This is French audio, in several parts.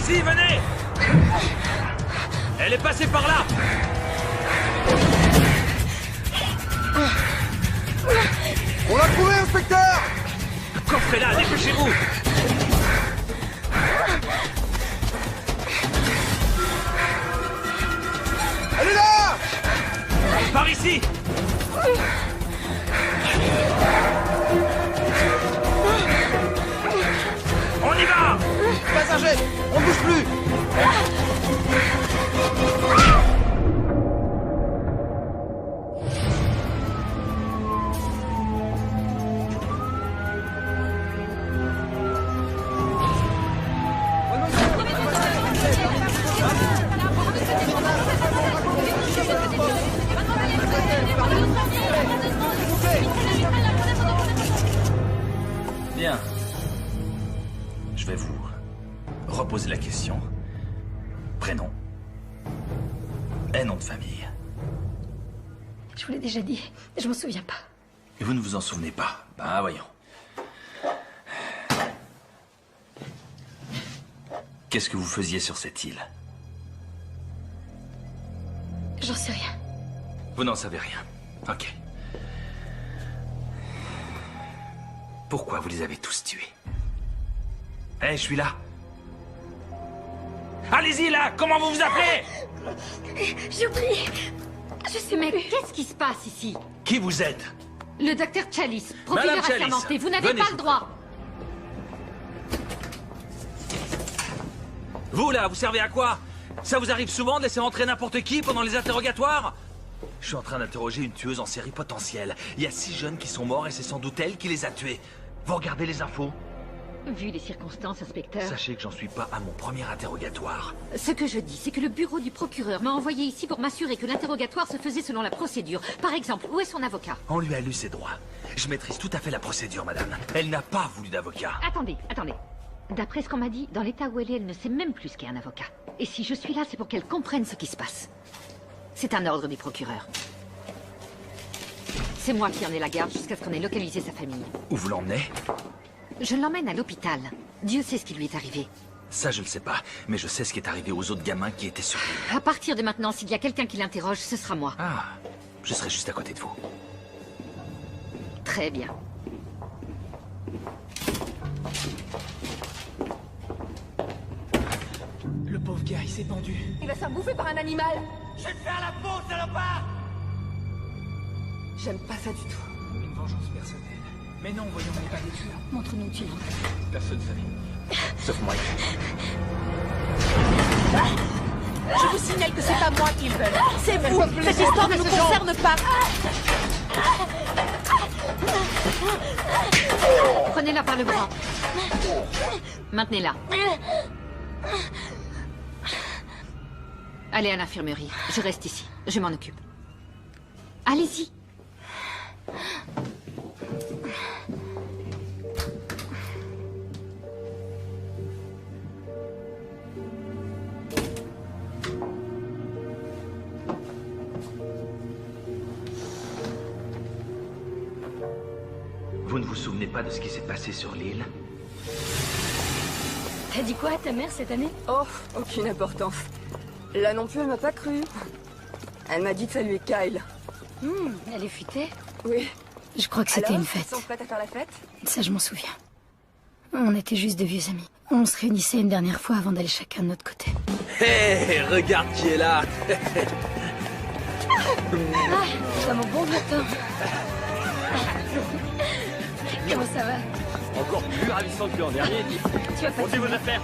ici, venez! Elle est passée par là! On l'a trouvé, inspecteur! Le coffre est là, dépêchez-vous! Elle est là! Par ici! On y va! Passager, on ne bouge plus! Bien. Je vais vous reposer la question. Prénom et nom de famille. Je vous l'ai déjà dit, je m'en souviens pas. Et vous ne vous en souvenez pas? Bah voyons. Qu'est-ce que vous faisiez sur cette île? J'en sais rien. Vous n'en savez rien. Ok. Pourquoi vous les avez tous tués? Eh, je suis là. Allez-y, là! Comment vous vous appelez? J'ai oublié. Je sais Mais plus. qu'est-ce qui se passe ici? Qui vous êtes? Le docteur Chalice, profileur Madame Chalice, assermenté, vous n'avez venez, pas s'il le vous droit. Vous, là, vous servez à quoi? Ça vous arrive souvent de laisser entrer n'importe qui pendant les interrogatoires? Je suis en train d'interroger une tueuse en série potentielle. Il y a 6 jeunes qui sont morts et c'est sans doute elle qui les a tués. Vous regardez les infos? Vu les circonstances, inspecteur, Sachez que j'en suis pas à mon premier interrogatoire. ce que je dis, c'est que le bureau du procureur m'a envoyé ici pour m'assurer que l'interrogatoire se faisait selon la procédure. Par exemple, où est son avocat? On lui a lu ses droits. Je maîtrise tout à fait la procédure, madame. Elle n'a pas voulu d'avocat. Attendez. D'après ce qu'on m'a dit, dans l'état où elle ne sait même plus ce qu'est un avocat. Et si je suis là, c'est pour qu'elle comprenne ce qui se passe. C'est un ordre du procureur. C'est moi qui en ai la garde jusqu'à ce qu'on ait localisé sa famille. Où vous l'emmenez? Je l'emmène à l'hôpital. Dieu sait ce qui lui est arrivé. Ça, je le sais pas. Mais je sais ce qui est arrivé aux autres gamins qui étaient sur l'île. À partir de maintenant, s'il y a quelqu'un qui l'interroge, ce sera moi. Ah, je serai juste à côté de vous. Très bien. Le pauvre gars, il s'est pendu. Il va se faire bouffer par un animal. Je vais te faire la peau, salopard! J'aime pas ça du tout. Une vengeance personnelle. Mais non, voyons, on n'est pas des tueurs. Montre-nous où tu l'as. Personne ne savait. Sauf moi. Je vous signale que c'est pas moi qu'ils veulent. C'est vous. Cette histoire ne nous concerne pas. Prenez-la par le bras. Maintenez-la. Allez à l'infirmerie. Je reste ici. Je m'en occupe. Allez-y. Vous ne vous souvenez pas de ce qui s'est passé sur l'île? T'as dit quoi à ta mère cette année? Oh, aucune importance. Là non plus, elle m'a pas cru. Elle m'a dit de saluer Kyle. Elle est futée? Oui. Je crois que c'était Alors, une fête. ils sont prêtes à faire la fête? Ça, je m'en souviens. On était juste de vieux amis. On se réunissait une dernière fois avant d'aller chacun de notre côté. Hé, regarde qui est là. Ça mon bon vieux temps. Comment ça va? Encore plus ravissant que l'an dernier. Tu vas pas Montez vos affaires.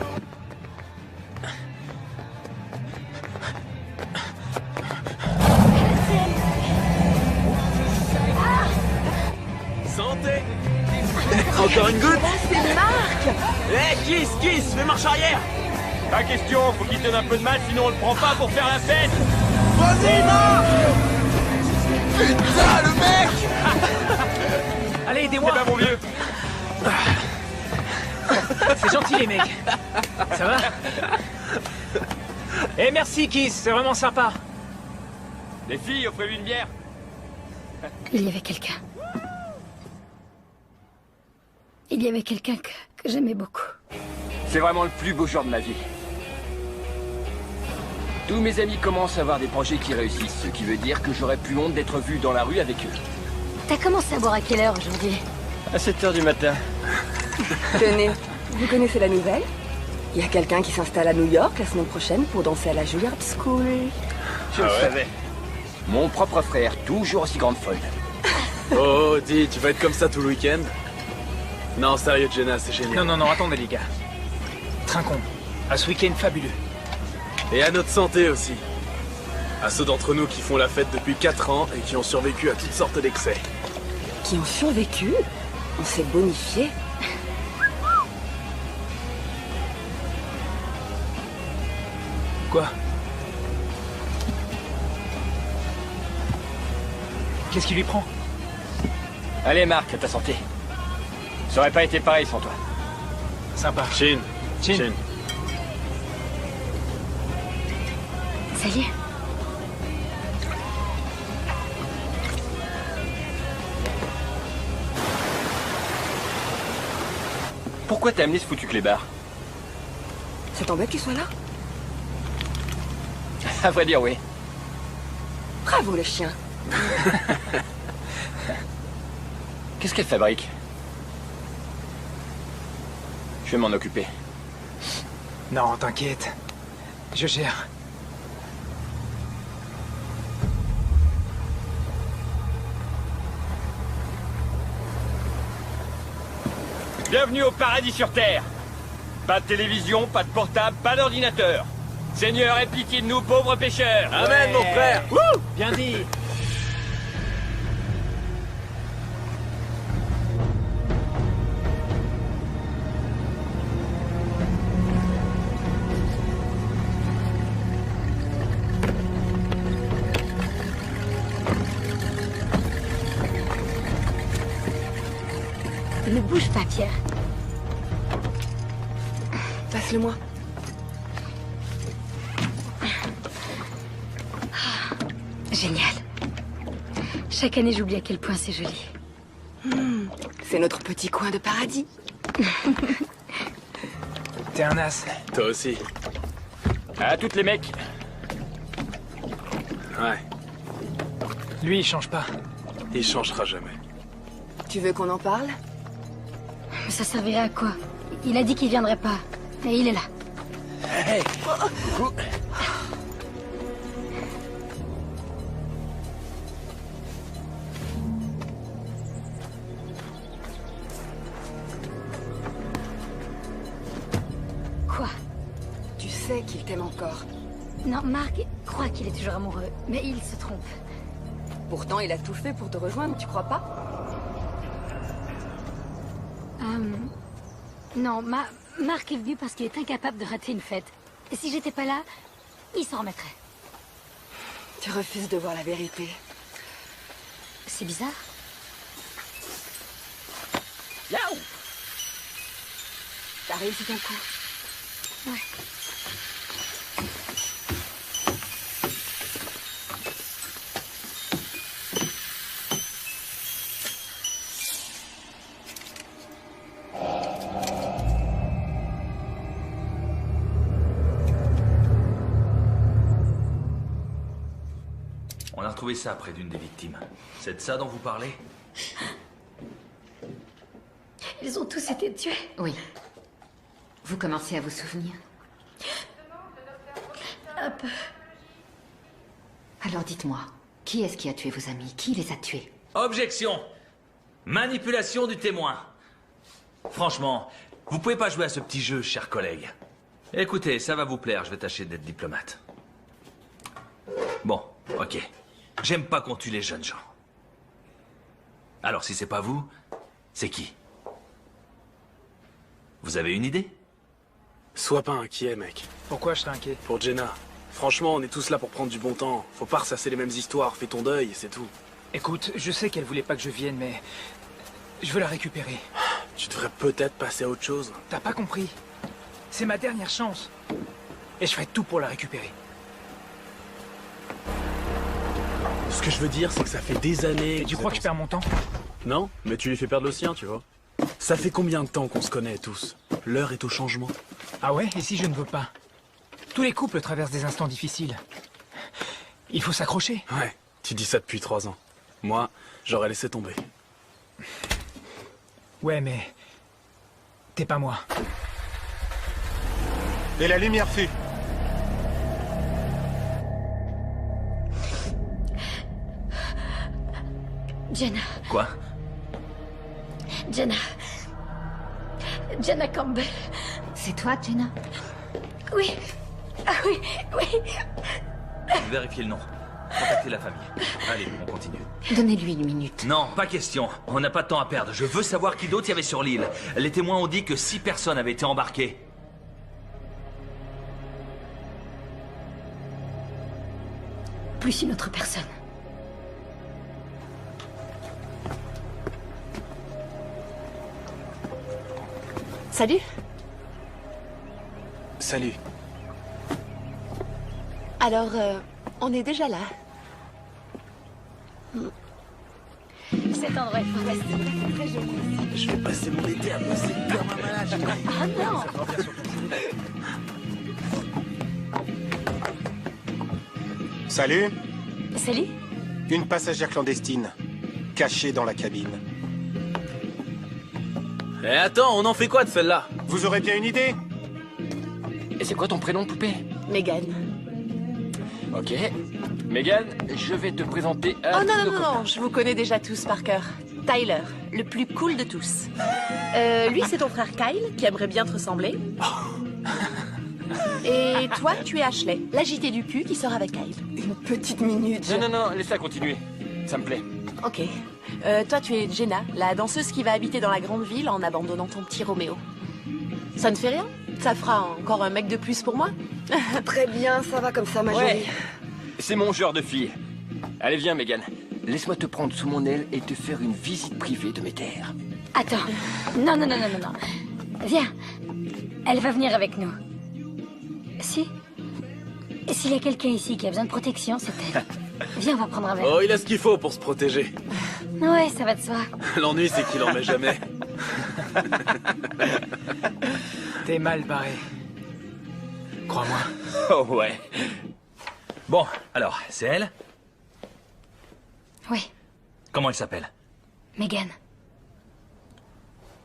Santé. Encore une goutte. C'est Marc! Kiss, fais marche arrière. Pas question, faut qu'il donne un peu de mal, sinon on le prend pas pour faire la fête. Vas-y, Marc! Putain, le mec! Allez, Eh aidez-moi. ben mon vieux, C'est gentil, les mecs. Ça va? Eh, merci, Kiss. C'est vraiment sympa. les filles, offrez-lui une bière. Il y avait quelqu'un. Il y avait quelqu'un que j'aimais beaucoup. C'est vraiment le plus beau jour de ma vie. Tous mes amis commencent à avoir des projets qui réussissent, ce qui veut dire que j'aurais plus honte d'être vu dans la rue avec eux. T'as commencé à boire à quelle heure aujourd'hui? À 7 h du matin. Tenez, vous connaissez la nouvelle? Il y a quelqu'un qui s'installe à New York la semaine prochaine pour danser à la Juilliard School. Je le savais. Mon propre frère, toujours aussi grande folle. Oh, dis, tu vas être comme ça tout le week-end? Non, sérieux, Jenna, c'est génial. Non, attendez les gars. Trinquons. À ce week-end fabuleux. Et à notre santé aussi. À ceux d'entre nous qui font la fête depuis 4 ans et qui ont survécu à toutes sortes d'excès. Qui ont survécu? On s'est bonifié. Quoi? Qu'est-ce qui lui prend? Allez, Marc, à ta santé. Ça aurait pas été pareil sans toi. Sympa. Chin. Chin. Salut. Pourquoi t'as amené ce foutu clébard? Ça t'embête qu'il soit là? À vrai dire, oui. Bravo le chien. Qu'est-ce qu'elle fabrique? Je vais m'en occuper. Non, t'inquiète. Je gère. Bienvenue au paradis sur Terre. Pas de télévision, pas de portable, pas d'ordinateur. Seigneur, aie pitié de nous, pauvres pêcheurs. Amen, mon frère. Wouh! Bien dit. Ne bouge pas, Pierre. Passe-le-moi. Génial. Chaque année, j'oublie à quel point c'est joli. C'est notre petit coin de paradis. T'es un as. Toi aussi. À toutes les mecs. Ouais, Lui, il change pas. il changera jamais. Tu veux qu'on en parle? Mais ça servirait à quoi? Il a dit qu'il viendrait pas. Et il est là. Hey. Coucou. Quoi? Tu sais qu'il t'aime encore. Non, Marc croit qu'il est toujours amoureux, mais il se trompe. Pourtant, il a tout fait pour te rejoindre, tu crois pas? Non, Marc est venu parce qu'il est incapable de rater une fête. Et si j'étais pas là, il s'en remettrait. Tu refuses de voir la vérité. C'est bizarre. Yaou! T'as réussi ton coup. Ouais. On a retrouvé ça près d'une des victimes. C'est de ça dont vous parlez? Ils ont tous été tués. Oui. Vous commencez à vous souvenir? Un peu. Alors dites-moi, qui est-ce qui a tué vos amis? Qui les a tués? Objection! Manipulation du témoin. Franchement, vous pouvez pas jouer à ce petit jeu, chers collègues. Écoutez, ça va vous plaire, je vais tâcher d'être diplomate. Bon, ok. J'aime pas qu'on tue les jeunes gens. Alors si c'est pas vous, c'est qui? Vous avez une idée? Sois pas inquiet, mec. Pourquoi je serais inquiet? Pour Jenna. Franchement, on est tous là pour prendre du bon temps. Faut pas ressasser les mêmes histoires. Fais ton deuil et c'est tout. Écoute, je sais qu'elle voulait pas que je vienne, mais... je veux la récupérer. Tu devrais peut-être passer à autre chose. T'as pas compris? C'est ma dernière chance. Et je ferai tout pour la récupérer. Ce que je veux dire, c'est que ça fait des années... Et tu crois que je perds mon temps? Non, mais tu lui fais perdre le sien, tu vois. Ça fait combien de temps qu'on se connaît tous? L'heure est au changement. Ah ouais? Et si je ne veux pas? Tous les couples traversent des instants difficiles. Il faut s'accrocher. Ouais, tu dis ça depuis 3 ans. Moi, j'aurais laissé tomber. Ouais, mais... t'es pas moi. Et la lumière fut. Jenna. Quoi? Jenna. Jenna Campbell. C'est toi, Jenna? Oui. Ah oui, oui. Vérifiez le nom. Contactez la famille. Allez, on continue. Donnez-lui une minute. Non, pas question. On n'a pas de temps à perdre. Je veux savoir qui d'autre il y avait sur l'île. Les témoins ont dit que 6 personnes avaient été embarquées. Plus une autre personne. Salut. Salut. Alors, on est déjà là. Cet endroit est fantastique. C'est très joli. Je vais passer mon été à bosser comme un malade. Ah non. Salut. Salut. Une passagère clandestine, cachée dans la cabine. Eh attends, on en fait quoi de celle-là? Vous aurez bien une idée? Et c'est quoi ton prénom, poupée? Megan. Ok. Megan, je vais te présenter à Oh non, tous non, nos non, copains. non, je vous connais déjà tous par cœur. Tyler, le plus cool de tous. Lui, c'est ton frère Kyle, qui aimerait bien te ressembler. Et toi, tu es Ashley, l'agité du cul qui sort avec Kyle. Une petite minute. Non, non, non, laisse-la continuer. Ça me plaît. Ok. Toi, tu es Jenna, la danseuse qui va habiter dans la grande ville en abandonnant ton petit Roméo. Ça ne fait rien? Ça fera encore un mec de plus pour moi? Très bien, ça va comme ça, ma Ouais. jolie. C'est mon genre de fille. Allez, viens, Megan. Laisse-moi te prendre sous mon aile et te faire une visite privée de mes terres. Attends. Non, non, non, non, non, non. Viens. Elle va venir avec nous. Si. S'il y a quelqu'un ici qui a besoin de protection, c'est elle. Viens, on va prendre un verre. Oh, il a ce qu'il faut pour se protéger. Ouais, ça va de soi. L'ennui, c'est qu'il en met jamais. T'es mal barré. Crois-moi. Oh ouais. Bon, alors, c'est elle? Oui, Comment elle s'appelle? Megan.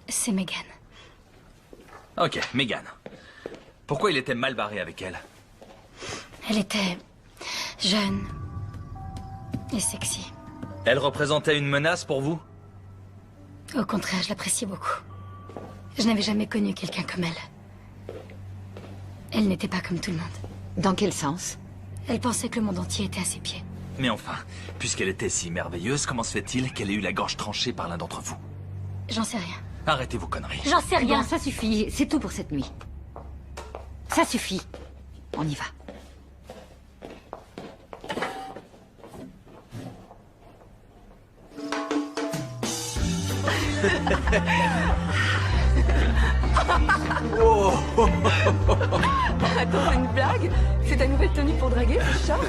C'est Megan. Ok, Megan. Pourquoi il était mal barré avec elle? Elle était jeune et sexy. Elle représentait une menace pour vous? Au contraire, je l'appréciais beaucoup. Je n'avais jamais connu quelqu'un comme elle. Elle n'était pas comme tout le monde. Dans quel sens? Elle pensait que le monde entier était à ses pieds. Mais enfin, puisqu'elle était si merveilleuse, comment se fait-il qu'elle ait eu la gorge tranchée par l'un d'entre vous? J'en sais rien. Arrêtez vos conneries. J'en sais rien. Bon, ça suffit. C'est tout pour cette nuit. Ça suffit. On y va. Attends, c'est une blague? C'est ta nouvelle tenue pour draguer, ce short?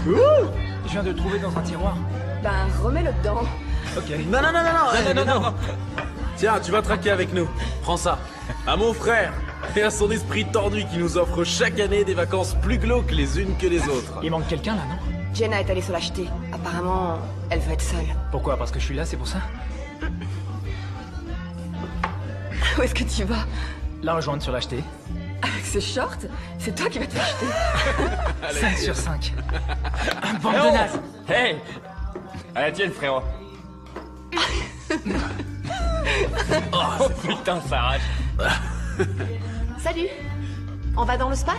Je viens de le trouver dans un tiroir. Ben, remets-le dedans. Ok. Non, non, non, non, non, non, non. Tiens, tu vas traquer avec nous. Prends ça. À mon frère. Et à son esprit tordu qui nous offre chaque année des vacances plus glauques les unes que les autres. Il manque quelqu'un là, non? Jenna est allée se l'acheter. Apparemment, elle veut être seule. Pourquoi? Parce que je suis là, c'est pour ça? Où est-ce que tu vas? La rejoindre sur l'acheter. Avec ce short? C'est toi qui vas te l'acheter. 5 sur 5. Un bande Eh de oh nazes. Hey! À la tienne, frérot. Oh putain, ça arrache. Salut. On va dans le spa?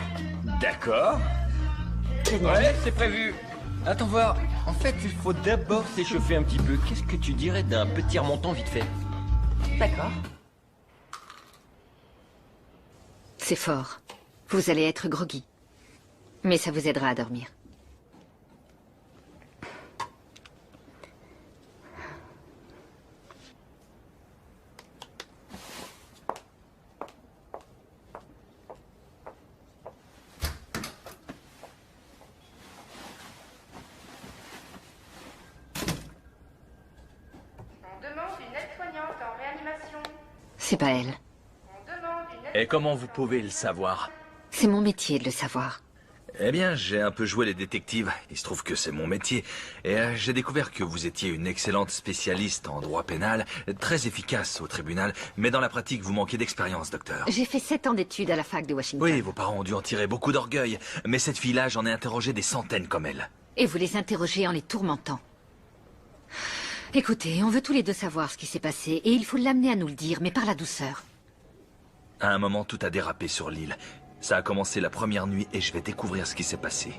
D'accord. Ouais, c'est prévu. Attends voir. En fait, il faut d'abord s'échauffer un petit peu. Qu'est-ce que tu dirais d'un petit remontant vite fait? D'accord. C'est fort. Vous allez être groggy. Mais ça vous aidera à dormir. On demande une aide-soignante en réanimation. C'est pas elle. On demande une Et comment vous pouvez le savoir? C'est mon métier de le savoir. Eh bien, j'ai un peu joué les détectives. Il se trouve que c'est mon métier. Et j'ai découvert que vous étiez une excellente spécialiste en droit pénal, très efficace au tribunal, mais dans la pratique, vous manquez d'expérience, docteur. J'ai fait 7 ans d'études à la fac de Washington. Oui, vos parents ont dû en tirer beaucoup d'orgueil. Mais cette fille-là, j'en ai interrogé des centaines comme elle. Et vous les interrogez en les tourmentant. Écoutez, on veut tous les deux savoir ce qui s'est passé, et il faut l'amener à nous le dire, mais par la douceur. À un moment, tout a dérapé sur l'île. Ça a commencé la première nuit et je vais découvrir ce qui s'est passé.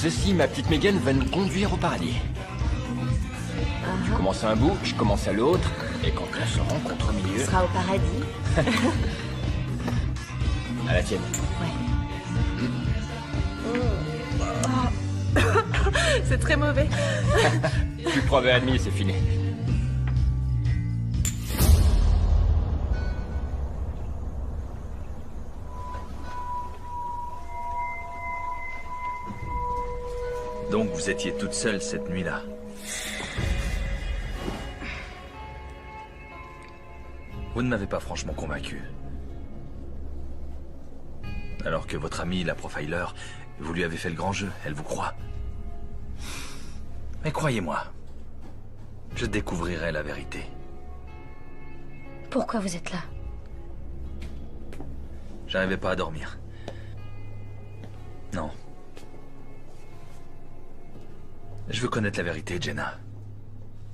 Ceci, ma petite Megan, va nous conduire au paradis. Tu commences à un bout, je commence à l'autre, et quand on se rencontre au milieu... Ce sera au paradis. À la tienne. C'est très mauvais. Plus preuve et admis, c'est fini. Donc vous étiez toute seule cette nuit-là. Vous ne m'avez pas franchement convaincu. Alors que votre amie, la profiler, vous lui avez fait le grand jeu, elle vous croit. Mais croyez-moi, je découvrirai la vérité. Pourquoi vous êtes là? J'arrivais pas à dormir. Non. Je veux connaître la vérité, Jenna.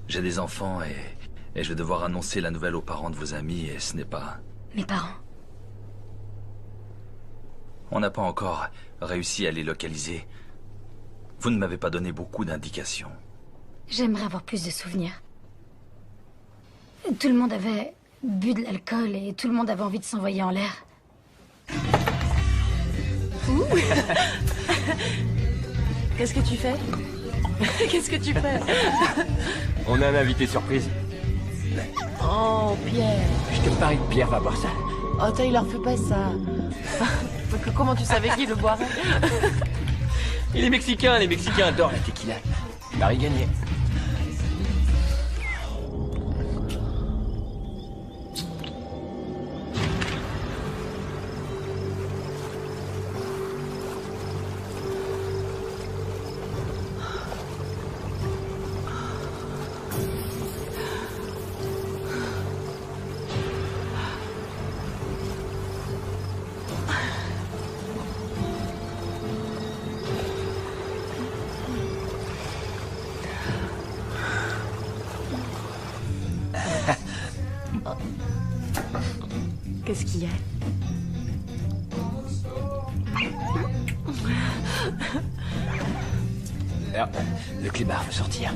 J'ai des enfants et je vais devoir annoncer la nouvelle aux parents de vos amis et ce n'est pas... Mes parents? On n'a pas encore réussi à les localiser. Vous ne m'avez pas donné beaucoup d'indications. J'aimerais avoir plus de souvenirs. Tout le monde avait bu de l'alcool et tout le monde avait envie de s'envoyer en l'air. Qu'est-ce que tu fais? Qu'est-ce que tu fais? On a un invité surprise. Oh, Pierre. Je te parie que Pierre va boire ça. Oh, Tyler, fais pas ça. Comment tu savais qu'il le boirait? Et les Mexicains adorent la tequila. Paris gagné. Qu'est-ce qu'il y a? Alors, le clébard veut sortir.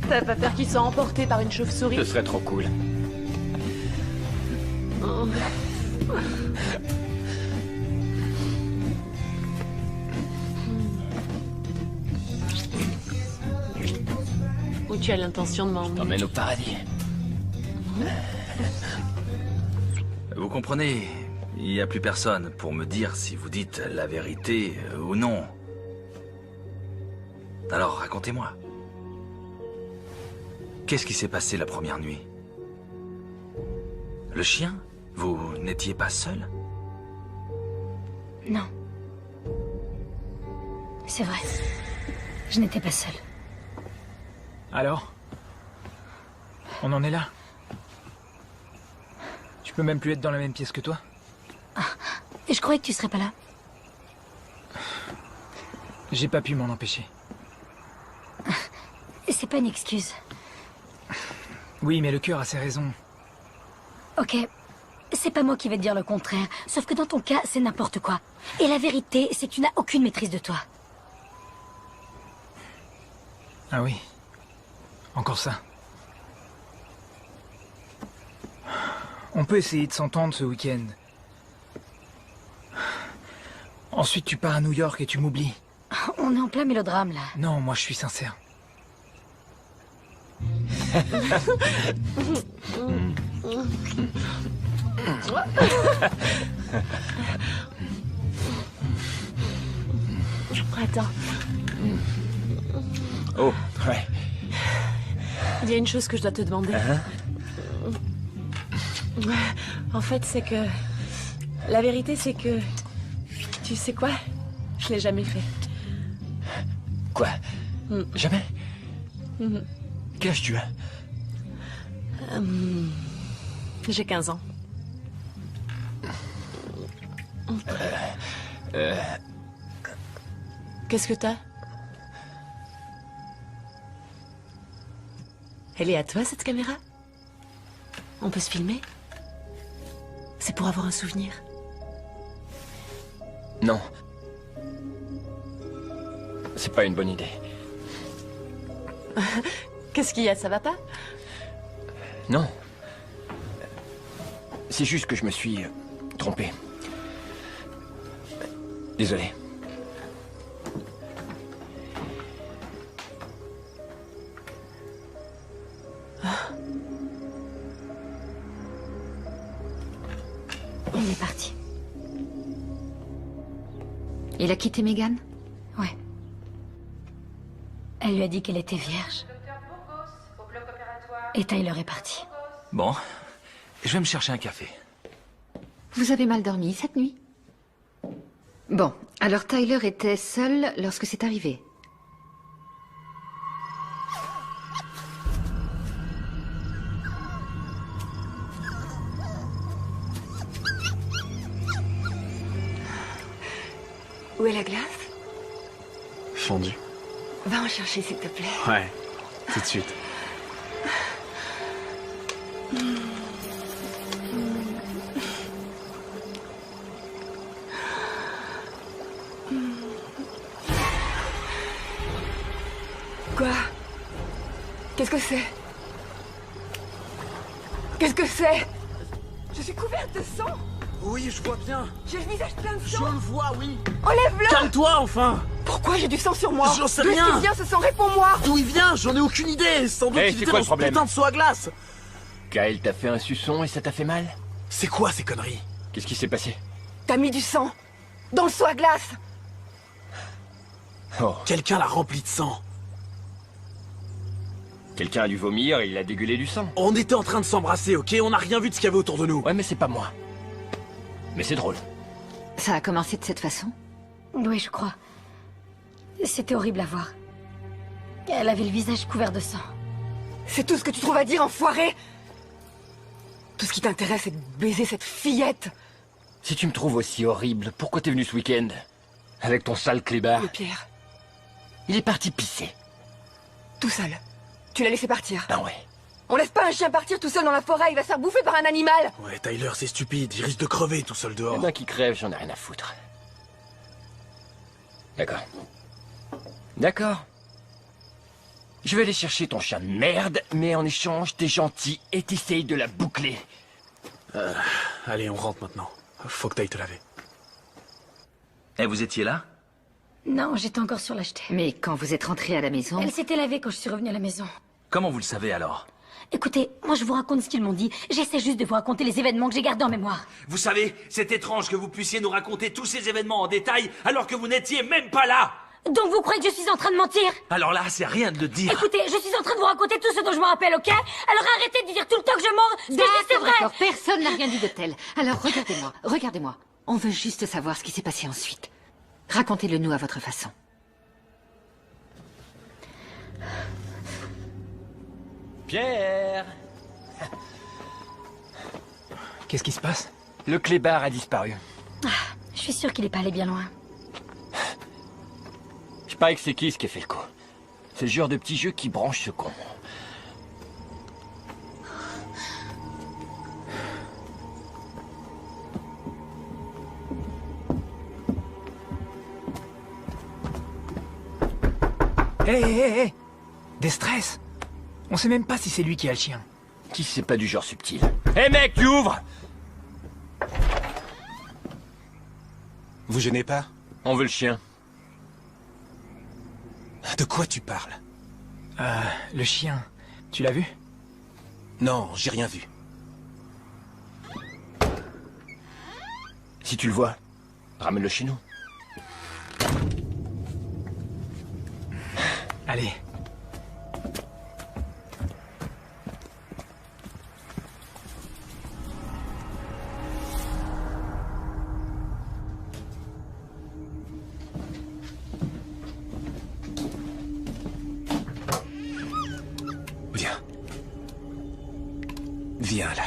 T'as pas peur qu'il soit emporté par une chauve-souris? Ce serait trop cool. Oh. Où tu as l'intention de m'emmener? T'emmène au paradis. Vous comprenez, il n'y a plus personne pour me dire si vous dites la vérité ou non. Alors racontez-moi. Qu'est-ce qui s'est passé la première nuit? Le chien? Vous n'étiez pas seul? Non. C'est vrai. Je n'étais pas seule. Alors? On en est là? Tu peux même plus être dans la même pièce que toi? Et je croyais que tu serais pas là. J'ai pas pu m'en empêcher. C'est pas une excuse. Oui, mais le cœur a ses raisons. Ok. C'est pas moi qui vais te dire le contraire. Sauf que dans ton cas, c'est n'importe quoi. Et la vérité, c'est que tu n'as aucune maîtrise de toi. Ah oui. Encore ça. On peut essayer de s'entendre ce week-end. Ensuite, tu pars à New York et tu m'oublies. On est en plein mélodrame, là. Non, moi je suis sincère. Attends. Oh, ouais. Il y a une chose que je dois te demander. En fait, c'est que... La vérité, c'est que... Tu sais quoi? Je l'ai jamais fait. Quoi? Jamais? Quel âge tu as? J'ai 15 ans. Qu'est-ce que t'as? Elle est à toi, cette caméra? On peut se filmer? C'est pour avoir un souvenir. Non. C'est pas une bonne idée. Qu'est-ce qu'il y a, ça va pas? Non. C'est juste que je me suis trompé. Désolé. Il est parti. Il a quitté Megan? Ouais. Elle lui a dit qu'elle était vierge. Et Tyler est parti. Bon, je vais me chercher un café. Vous avez mal dormi cette nuit? Bon, alors Tyler était seul lorsque c'est arrivé. Où est la glace? Fondue. Va en chercher, s'il te plaît. Ouais, tout de suite. Quoi? Qu'est-ce que c'est? Qu'est-ce que c'est? Je suis couverte de sang! Oui, je vois bien. J'ai le visage plein de Je sang! le vois, oui. Enlève-le! Calme-toi, enfin. Pourquoi j'ai du sang sur moi? J'en sais D'où est-ce rien. qu'il vient ce sang? Réponds-moi! D'où il vient? J'en ai aucune idée. Sans doute Hey, qu'il c'est était quoi dans le ce problème? putain de seau à glace. Kyle t'a fait un suçon et ça t'a fait mal? C'est quoi ces conneries? Qu'est-ce qui s'est passé? T'as mis du sang! Dans le seau à glace! Oh, Quelqu'un l'a rempli de sang. quelqu'un a dû vomir et il a dégueulé du sang. On était en train de s'embrasser, ok? On n'a rien vu de ce qu'il y avait autour de nous. Ouais, mais c'est pas moi. Mais c'est drôle. Ça a commencé de cette façon? Oui, je crois. C'était horrible à voir. Elle avait le visage couvert de sang. C'est tout ce que tu trouves à dire, enfoiré! Tout ce qui t'intéresse, c'est de baiser cette fillette! Si tu me trouves aussi horrible, pourquoi t'es venu ce week-end? Avec ton sale clébard. Et Pierre, Il est parti pisser. tout seul. Tu l'as laissé partir. Ben ouais. On laisse pas un chien partir tout seul dans la forêt, il va se faire bouffer par un animal! Ouais, Tyler, c'est stupide. Il risque de crever tout seul Eh dehors. ben qui crève, j'en ai rien à foutre. D'accord. D'accord. Je vais aller chercher ton chien de merde, mais en échange, t'es gentil et t'essayes de la boucler. Allez, on rentre maintenant. Faut que t'ailles te laver. Et vous étiez là? Non, j'étais encore sur l'acheter. Mais quand vous êtes rentré à la maison... Elle s'était lavée quand je suis revenue à la maison. Comment vous le savez alors? Écoutez, moi je vous raconte ce qu'ils m'ont dit. J'essaie juste de vous raconter les événements que j'ai gardés en mémoire. Vous savez, c'est étrange que vous puissiez nous raconter tous ces événements en détail alors que vous n'étiez même pas là! Donc vous croyez que je suis en train de mentir? Alors là, c'est rien de le dire. Écoutez, je suis en train de vous raconter tout ce dont je me rappelle, ok? Alors arrêtez de dire tout le temps que je mens. Ce que je dis, c'est vrai. D'accord, personne n'a rien dit de tel. Alors regardez-moi, regardez-moi. On veut juste savoir ce qui s'est passé ensuite. Racontez-le nous à votre façon. Pierre! Qu'est-ce qui se passe? Le clébard a disparu. Je suis sûre qu'il est pas allé bien loin. Je parie que c'est qui a fait le coup. C'est le genre de petit jeu qui branche ce con. Hé, hé, hé! Des stress! On sait même pas si c'est lui qui a le chien. Qui c'est pas du genre subtil. Hé mec, tu ouvres! Vous gênez pas? On veut le chien. De quoi tu parles? Le chien. Tu l'as vu? Non, j'ai rien vu. Si tu le vois, ramène-le chez nous. Allez. Viens. Viens là.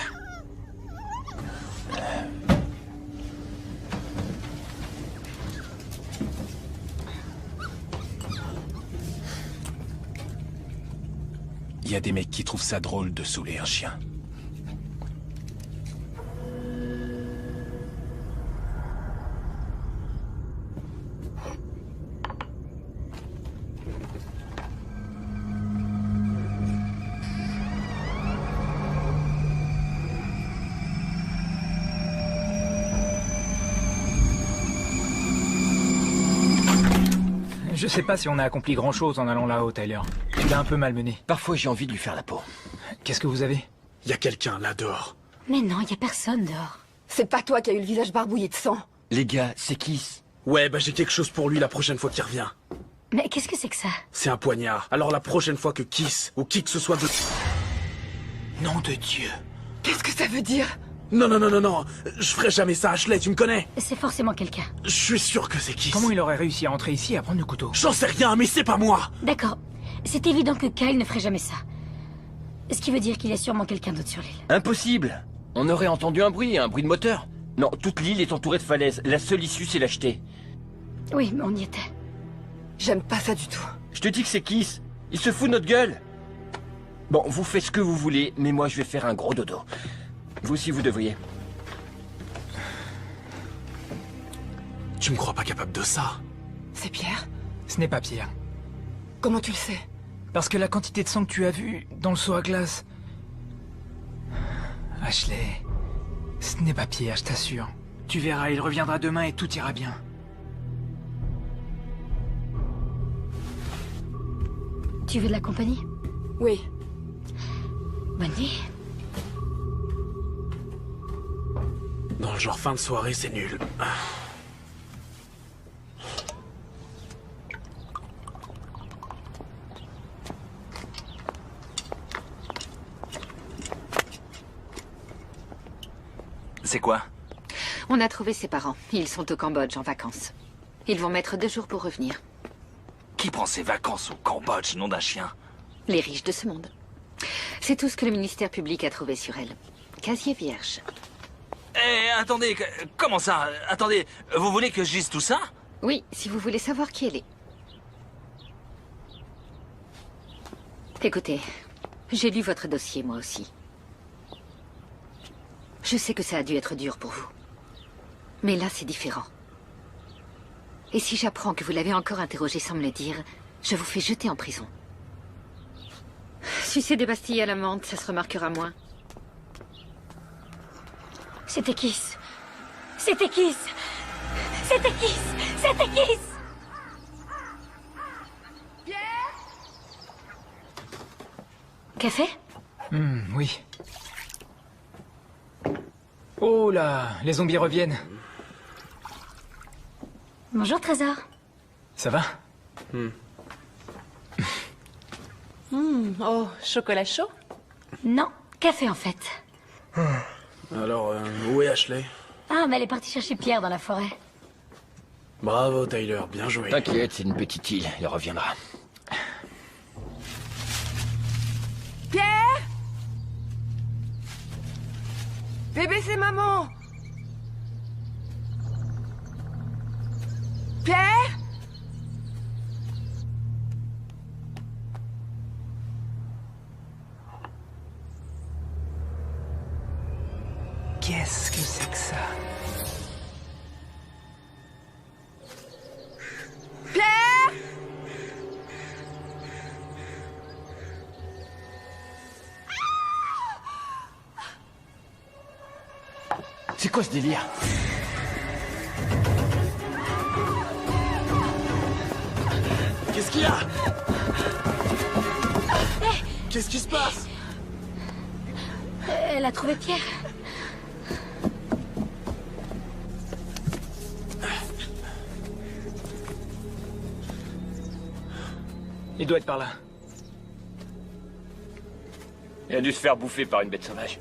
Il y a des mecs qui trouvent ça drôle de saouler un chien. Je sais pas si on a accompli grand-chose en allant là-haut, Tyler. Tu l'as un peu malmené. Parfois, j'ai envie de lui faire la peau. Qu'est-ce que vous avez? Y a quelqu'un là dehors. Mais non, y a personne dehors. C'est pas toi qui as eu le visage barbouillé de sang. Les gars, c'est Kiss. Ouais, bah j'ai quelque chose pour lui la prochaine fois qu'il revient. Mais qu'est-ce que c'est que ça? C'est un poignard. Alors la prochaine fois que Kiss, ou qui que ce soit de... Nom de Dieu. Qu'est-ce que ça veut dire? Non, non, non, non, non. Je ferai jamais ça, Ashley, tu me connais. C'est forcément quelqu'un. Je suis sûr que c'est Kiss. Comment il aurait réussi à entrer ici et à prendre le couteau? J'en sais rien, mais c'est pas moi. D'accord. C'est évident que Kyle ne ferait jamais ça. Ce qui veut dire qu'il y a sûrement quelqu'un d'autre sur l'île. Impossible. On aurait entendu un bruit de moteur. Non, toute l'île est entourée de falaises. La seule issue, c'est la jetée. Oui, mais on y était. J'aime pas ça du tout. Je te dis que c'est Kiss. Il se fout de notre gueule. Bon, vous faites ce que vous voulez, mais moi, je vais faire un gros dodo. Vous aussi, vous devriez. Tu me crois pas capable de ça? C'est Pierre? Ce n'est pas Pierre. Comment tu le sais? Parce que la quantité de sang que tu as vu dans le seau à glace... Ashley, ce n'est pas Pierre, je t'assure. Tu verras, il reviendra demain et tout ira bien. Tu veux de la compagnie? Oui. Bonne nuit. Dans le genre fin de soirée, c'est nul. C'est quoi? On a trouvé ses parents. Ils sont au Cambodge en vacances. Ils vont mettre 2 jours pour revenir. Qui prend ses vacances au Cambodge, nom d'un chien? Les riches de ce monde. C'est tout ce que le ministère public a trouvé sur elle. Casier vierge. Eh, attendez, comment ça? Attendez, vous voulez que je dise tout ça? Oui, si vous voulez savoir qui elle est. Écoutez, j'ai lu votre dossier, moi aussi. Je sais que ça a dû être dur pour vous. Mais là, c'est différent. Et si j'apprends que vous l'avez encore interrogé sans me le dire, je vous fais jeter en prison. Sucer des pastilles à la menthe, ça se remarquera moins. C'était Kiss. C'était Kiss. C'était Kiss. C'était Kiss. Café? Oui. Oh là, les zombies reviennent. Bonjour, Trésor. Ça va? Oh, chocolat chaud? Non, café en fait. Alors, où est Ashley? Ah, mais elle est partie chercher Pierre dans la forêt. Bravo, Tyler, bien joué. T'inquiète, c'est une petite île. Il reviendra. Pierre? Bébé, c'est maman. Pierre? Qu'est-ce que c'est que ça? Pierre? C'est quoi ce délire? Qu'est-ce qu'il y a? Qu'est-ce qui se passe? Elle a trouvé Pierre. Il doit être par là. Il a dû se faire bouffer par une bête sauvage.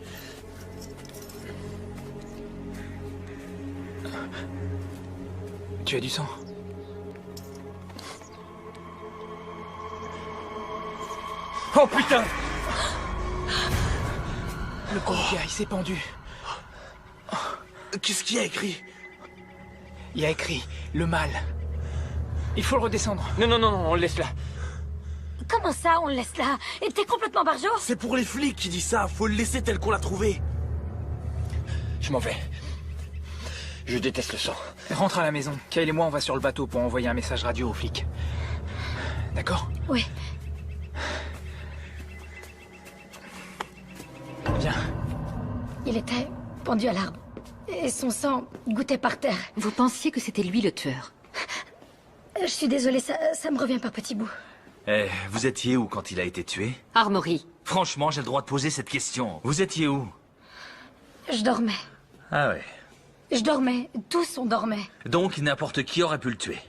Tu as du sang? Oh putain! Le pauvre gars, il s'est pendu. Qu'est-ce qu'il y a écrit? Il y a écrit le mal. Il faut le redescendre. Non, non, non, non, on le laisse là. Comment ça, on le laisse là? Et t'es complètement barjo? C'est pour les flics qui dit ça. Faut le laisser tel qu'on l'a trouvé. Je m'en vais. Je déteste le sang. Rentre à la maison. Kyle et moi, on va sur le bateau pour envoyer un message radio aux flics. D'accord? Oui. Viens. Il était pendu à l'arbre. Et son sang gouttait par terre. Vous pensiez que c'était lui le tueur? Je suis désolée, ça me revient par petits bouts. Eh, vous étiez où quand il a été tué? Armory. Franchement, j'ai le droit de poser cette question. Vous étiez où? Je dormais. Ah ouais. Je dormais. Tous on dormait. Donc n'importe qui aurait pu le tuer.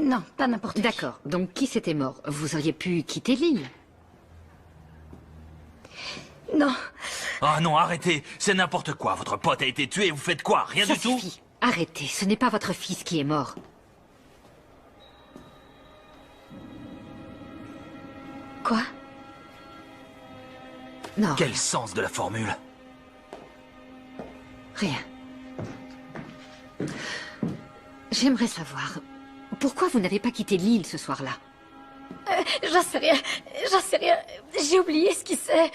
Non, pas n'importe qui. D'accord. Donc qui s'était mort? Vous auriez pu quitter l'île? Non. Ah non, arrêtez. C'est n'importe quoi. Votre pote a été tué et vous faites quoi? Rien Ça du tout? suffit. Arrêtez. Ce n'est pas votre fils qui est mort. Quoi? Non. Quel sens de la formule? Rien. J'aimerais savoir, pourquoi vous n'avez pas quitté l'île ce soir-là? J'en sais rien. J'en sais rien. J'ai oublié ce qui c'est.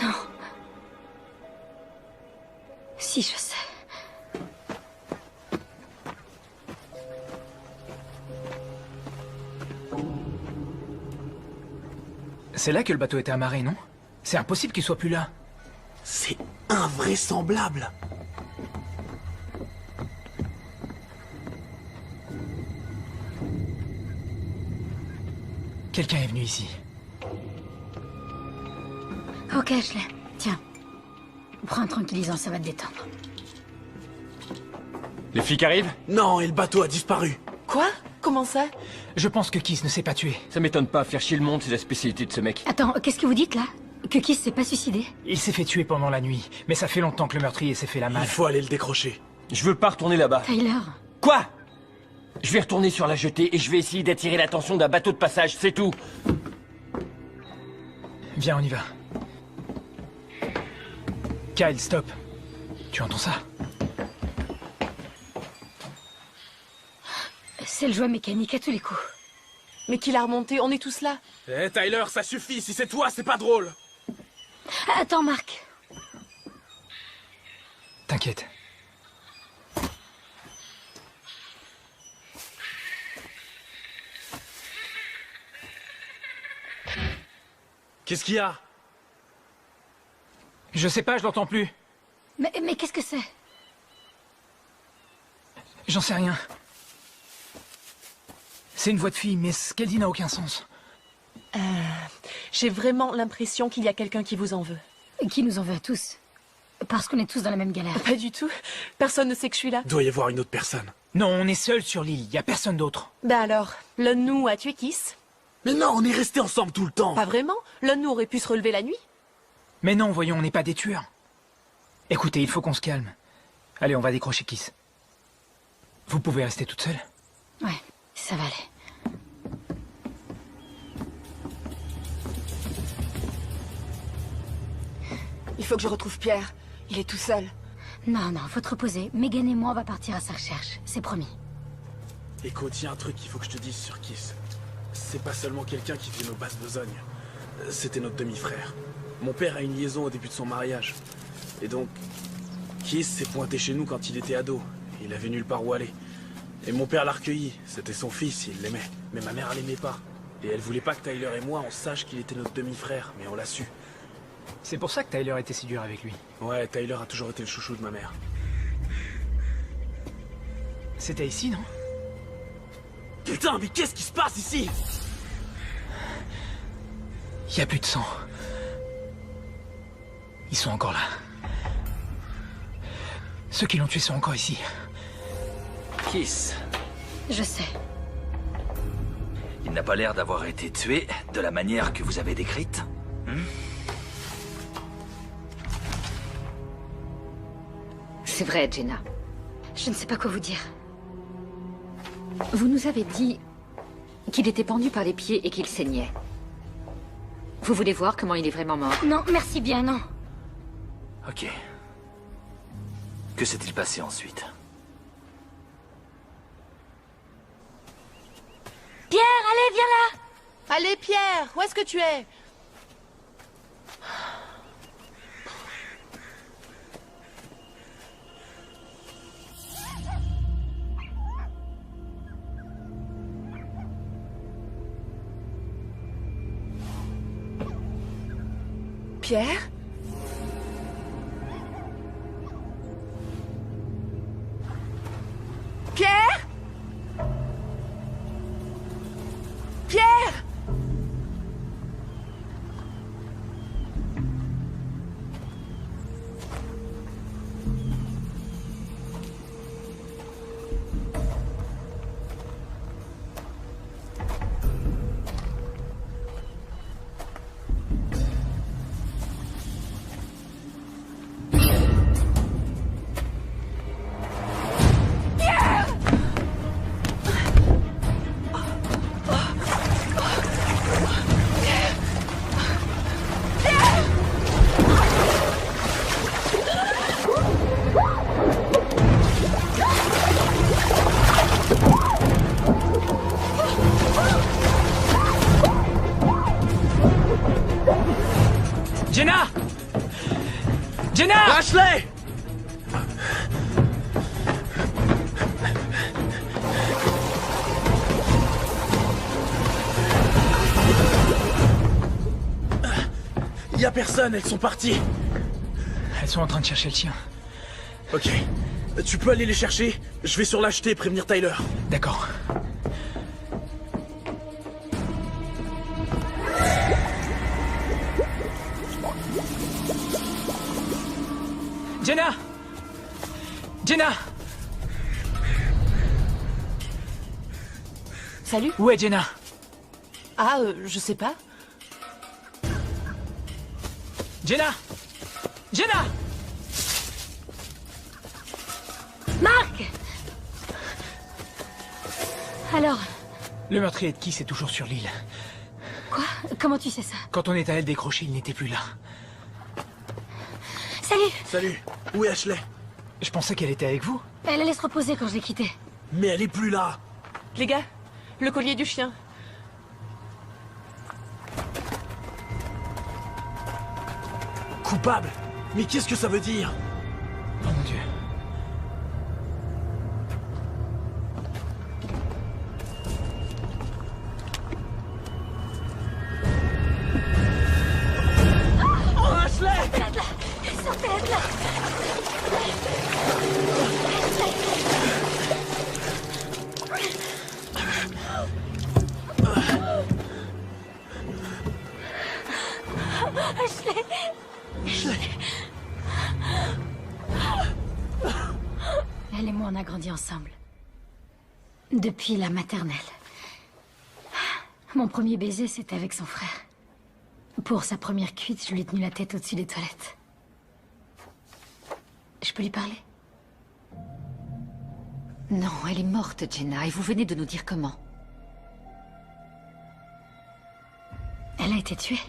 Non. Si, je sais. C'est là que le bateau était amarré, non? C'est impossible qu'il soit plus là. C'est invraisemblable. Quelqu'un est venu ici. Ok, je l'ai. Tiens. Prends un tranquillisant, ça va te détendre. Les flics arrivent? Non, et le bateau a disparu. Quoi? Comment ça? Je pense que Kiss ne s'est pas tué. Ça m'étonne pas, faire chier le monde, c'est la spécialité de ce mec. Attends, qu'est-ce que vous dites là? Que Kiss s'est pas suicidé? Il s'est fait tuer pendant la nuit, mais ça fait longtemps que le meurtrier s'est fait la malle. Il faut aller le décrocher. Je veux pas retourner là-bas. Tyler. Quoi? Je vais retourner sur la jetée et je vais essayer d'attirer l'attention d'un bateau de passage, c'est tout. Viens, on y va. Kyle, stop. Tu entends ça? C'est le jouet mécanique à tous les coups. Mais qui l'a remonté? On est tous là. Eh, Tyler, ça suffit. Si c'est toi, c'est pas drôle. Attends, Marc. T'inquiète. Qu'est-ce qu'il y a? Je sais pas, je l'entends plus. Mais qu'est-ce que c'est? J'en sais rien. C'est une voix de fille, mais ce qu'elle dit n'a aucun sens. J'ai vraiment l'impression qu'il y a quelqu'un qui vous en veut. Qui nous en veut à tous? Parce qu'on est tous dans la même galère. Pas du tout. Personne ne sait que je suis là. Doit y avoir une autre personne. Non, on est seuls sur l'île, y a personne d'autre. Ben alors, l'un de nous a tué Kiss? Mais non, on est restés ensemble tout le temps. Pas vraiment. L'un de nous aurait pu se relever la nuit. Mais non, voyons, on n'est pas des tueurs. Écoutez, il faut qu'on se calme. Allez, on va décrocher Kiss. Vous pouvez rester toute seule? Ouais, ça va aller. Il faut que je retrouve Pierre. Il est tout seul. Non, faut te reposer. Megan et moi, on va partir à sa recherche. C'est promis. Écoute, il y a un truc qu'il faut que je te dise sur Kiss. C'est pas seulement quelqu'un qui fait nos basses besognes. C'était notre demi-frère. Mon père a une liaison au début de son mariage. Et donc, Kiss s'est pointé chez nous quand il était ado. Il avait nulle part où aller. Et mon père l'a recueilli. C'était son fils, il l'aimait. Mais ma mère l'aimait pas. Et elle voulait pas que Tyler et moi, on sache qu'il était notre demi-frère, mais on l'a su. C'est pour ça que Tyler était si dur avec lui. Ouais, Tyler a toujours été le chouchou de ma mère. C'était ici, non? Putain, mais qu'est-ce qui se passe ici? Il y a plus de sang. Ils sont encore là. Ceux qui l'ont tué sont encore ici. Kiss. Je sais. Il n'a pas l'air d'avoir été tué de la manière que vous avez décrite. C'est vrai, Jenna. Je ne sais pas quoi vous dire. Vous nous avez dit qu'il était pendu par les pieds et qu'il saignait. Vous voulez voir comment il est vraiment mort? Non, merci bien, non. Ok. Que s'est-il passé ensuite? Pierre, allez, viens là! Allez, Pierre, où est-ce que tu es? Pierre? Pierre? Pierre? Jenna! Jenna! Ashley! Y a personne, elles sont parties. Elles sont en train de chercher le chien. Ok. Tu peux aller les chercher? Je vais sur l'acheter et prévenir Tyler. D'accord. Jenna! Jenna! Salut? Où est Jenna? Ah, je sais pas. Jenna! Jenna! Marc! Alors, Le meurtrier de Kiss est toujours sur l'île. quoi? Comment tu sais ça? Quand on est allé le décrocher, il n'était plus là. Salut! Salut. Où est Ashley? Je pensais qu'elle était avec vous. Elle allait se reposer quand je l'ai quittée. Mais elle est plus là. Les gars, le collier du chien. Coupable? Mais qu'est-ce que ça veut dire? Oh mon Dieu. Oh, Ashley! Sortez de là! Sortez de là! Ashley! Elle et moi, on a grandi ensemble. Depuis la maternelle. Mon premier baiser, c'était avec son frère. Pour sa première cuite, je lui ai tenu la tête au-dessus des toilettes. Je peux lui parler? Non, elle est morte, Jenna, et vous venez de nous dire comment. Elle a été tuée.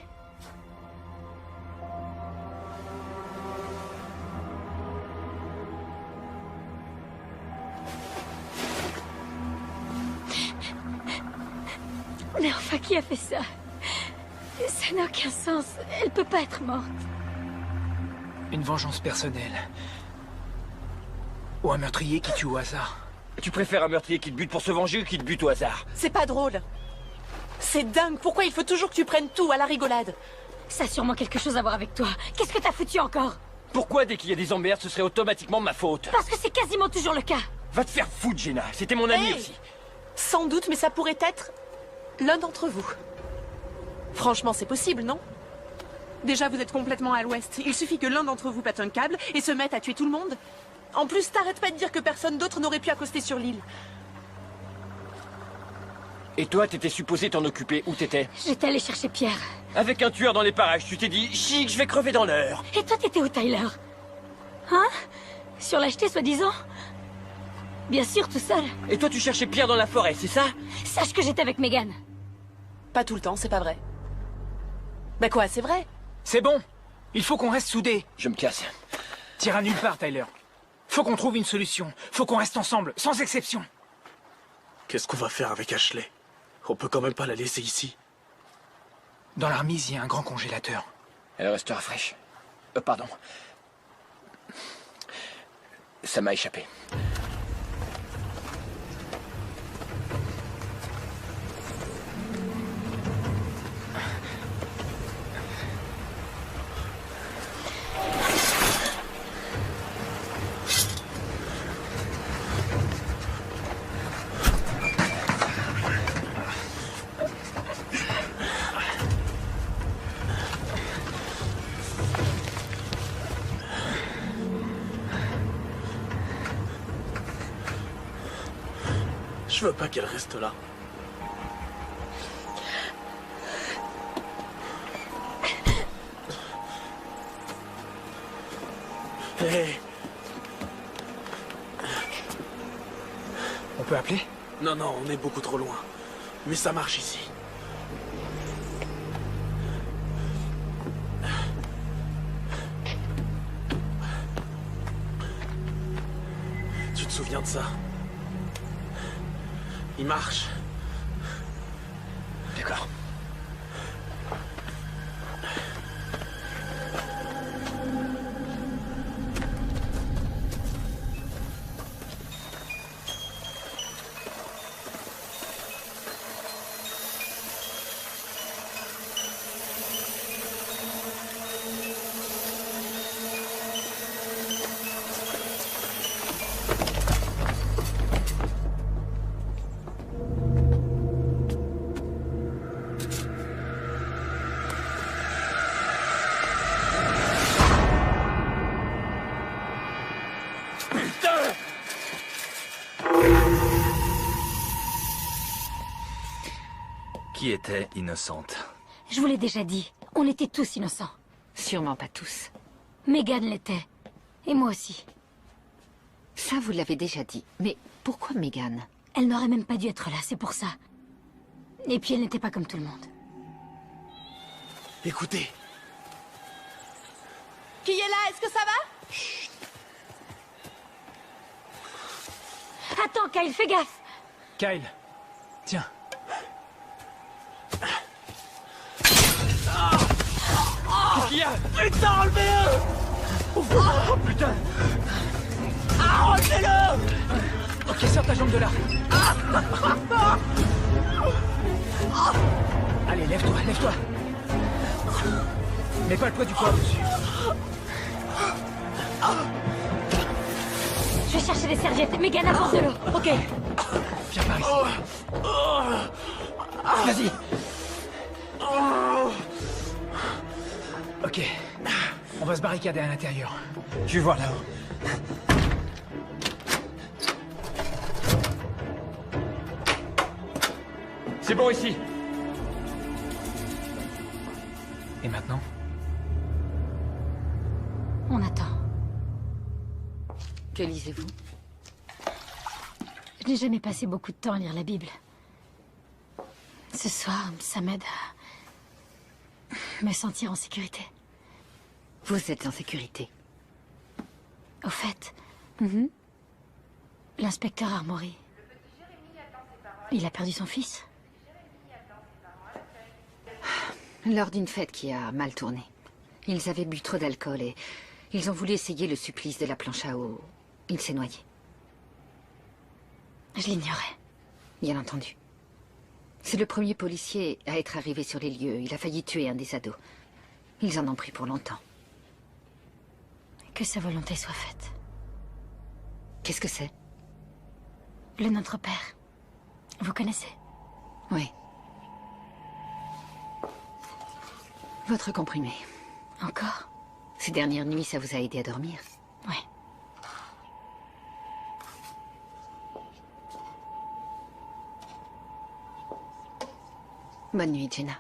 Mais enfin, qui a fait ça? Ça n'a aucun sens. Elle peut pas être morte. Une vengeance personnelle. Ou un meurtrier qui tue au hasard. Tu préfères un meurtrier qui te bute pour se venger ou qui te bute au hasard? C'est pas drôle. C'est dingue. Pourquoi il faut toujours que tu prennes tout à la rigolade? Ça a sûrement quelque chose à voir avec toi. Qu'est-ce que t'as foutu encore? Pourquoi dès qu'il y a des emmerdes, ce serait automatiquement ma faute? Parce que c'est quasiment toujours le cas. Va te faire foutre, Jenna. C'était mon ami Hey, aussi. sans doute, mais ça pourrait être l'un d'entre vous. Franchement, c'est possible, non? Déjà, vous êtes complètement à l'ouest. Il suffit que l'un d'entre vous pète un câble et se mette à tuer tout le monde. En plus, t'arrêtes pas de dire que personne d'autre n'aurait pu accoster sur l'île. Et toi, t'étais supposé t'en occuper. Où t'étais? J'étais allée chercher Pierre. Avec un tueur dans les parages, tu t'es dit, chic, je vais crever dans l'heure. Et toi, t'étais où, Tyler? Hein? Sur l'acheter, soi-disant? Bien sûr, tout seul. Et toi, tu cherchais Pierre dans la forêt, c'est ça? Sache que j'étais avec Megan. Pas tout le temps, c'est pas vrai. Bah quoi, c'est vrai? C'est bon. Il faut qu'on reste soudés. Je me casse. T'iras nulle part, Tyler. Faut qu'on trouve une solution. Faut qu'on reste ensemble, sans exception. Qu'est-ce qu'on va faire avec Ashley? On peut quand même pas la laisser ici. Dans la remise, il y a un grand congélateur. Elle restera fraîche. Pardon. Ça m'a échappé. Je veux pas qu'elle reste là. Hey. On peut appeler? Non, non, on est beaucoup trop loin. Mais ça marche ici. Tu te souviens de ça? Il marche. D'accord. Qui était innocente? Je vous l'ai déjà dit, on était tous innocents. Sûrement pas tous. Megan l'était. Et moi aussi. Ça, vous l'avez déjà dit. Mais pourquoi Megan? Elle n'aurait même pas dû être là, c'est pour ça. Et puis elle n'était pas comme tout le monde. Écoutez. Qui est là? Est-ce que ça va? Attends, Kyle, fais gaffe. Kyle, tiens. Qu'est-ce qu'il y a? Putain, enlevez-le! Oh, putain! Ah, enlevez-le! Ok, sors ta jambe de là. Allez, lève-toi, lève-toi. Mets pas le poids du corps dessus. Je vais chercher des serviettes. Megan, apporte de l'eau. Ok. Viens par ici. Vas-y. Ok. On va se barricader à l'intérieur. Tu vois là-haut. C'est bon ici. Et maintenant? On attend. Que lisez-vous? Je n'ai jamais passé beaucoup de temps à lire la Bible. Ce soir, ça m'aide à me sentir en sécurité. Vous êtes en sécurité. Au fait, l'inspecteur Armory, il a perdu son fils? Lors d'une fête qui a mal tourné. Ils avaient bu trop d'alcool et ils ont voulu essayer le supplice de la planche à eau. Il s'est noyé. Je l'ignorais. Bien entendu. C'est le premier policier à être arrivé sur les lieux. Il a failli tuer un des ados. Ils en ont pris pour longtemps. Que sa volonté soit faite. Qu'est-ce que c'est? Le Notre Père. Vous connaissez? Oui. Votre comprimé. Encore? Ces dernières nuits, ça vous a aidé à dormir? Ouais. Bonne nuit, Jenna.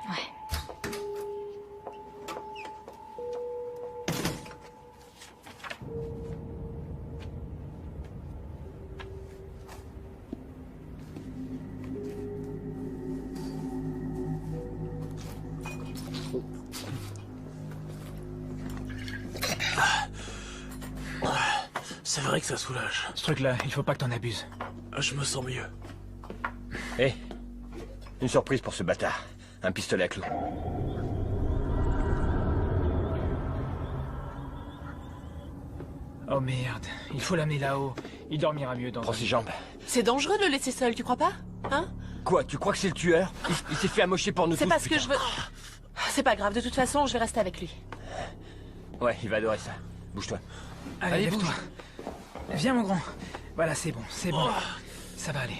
Ouais. C'est vrai que ça soulage. Ce truc-là, il faut pas que t'en abuses. Je me sens mieux. Hé, une surprise pour ce bâtard. Un pistolet à clous. Oh merde, il faut l'amener là-haut. Il dormira mieux dans... Prends ses jambes. C'est dangereux de le laisser seul, tu crois pas? Hein? Quoi, tu crois que c'est le tueur? Il s'est fait amocher pour nous tous, C'est parce que putain. je veux... C'est pas grave, de toute façon, je vais rester avec lui. Ouais, il va adorer ça. Bouge-toi. Allez, lève-toi. bouge. Viens, mon grand. Voilà, c'est bon, c'est bon. Ça va aller.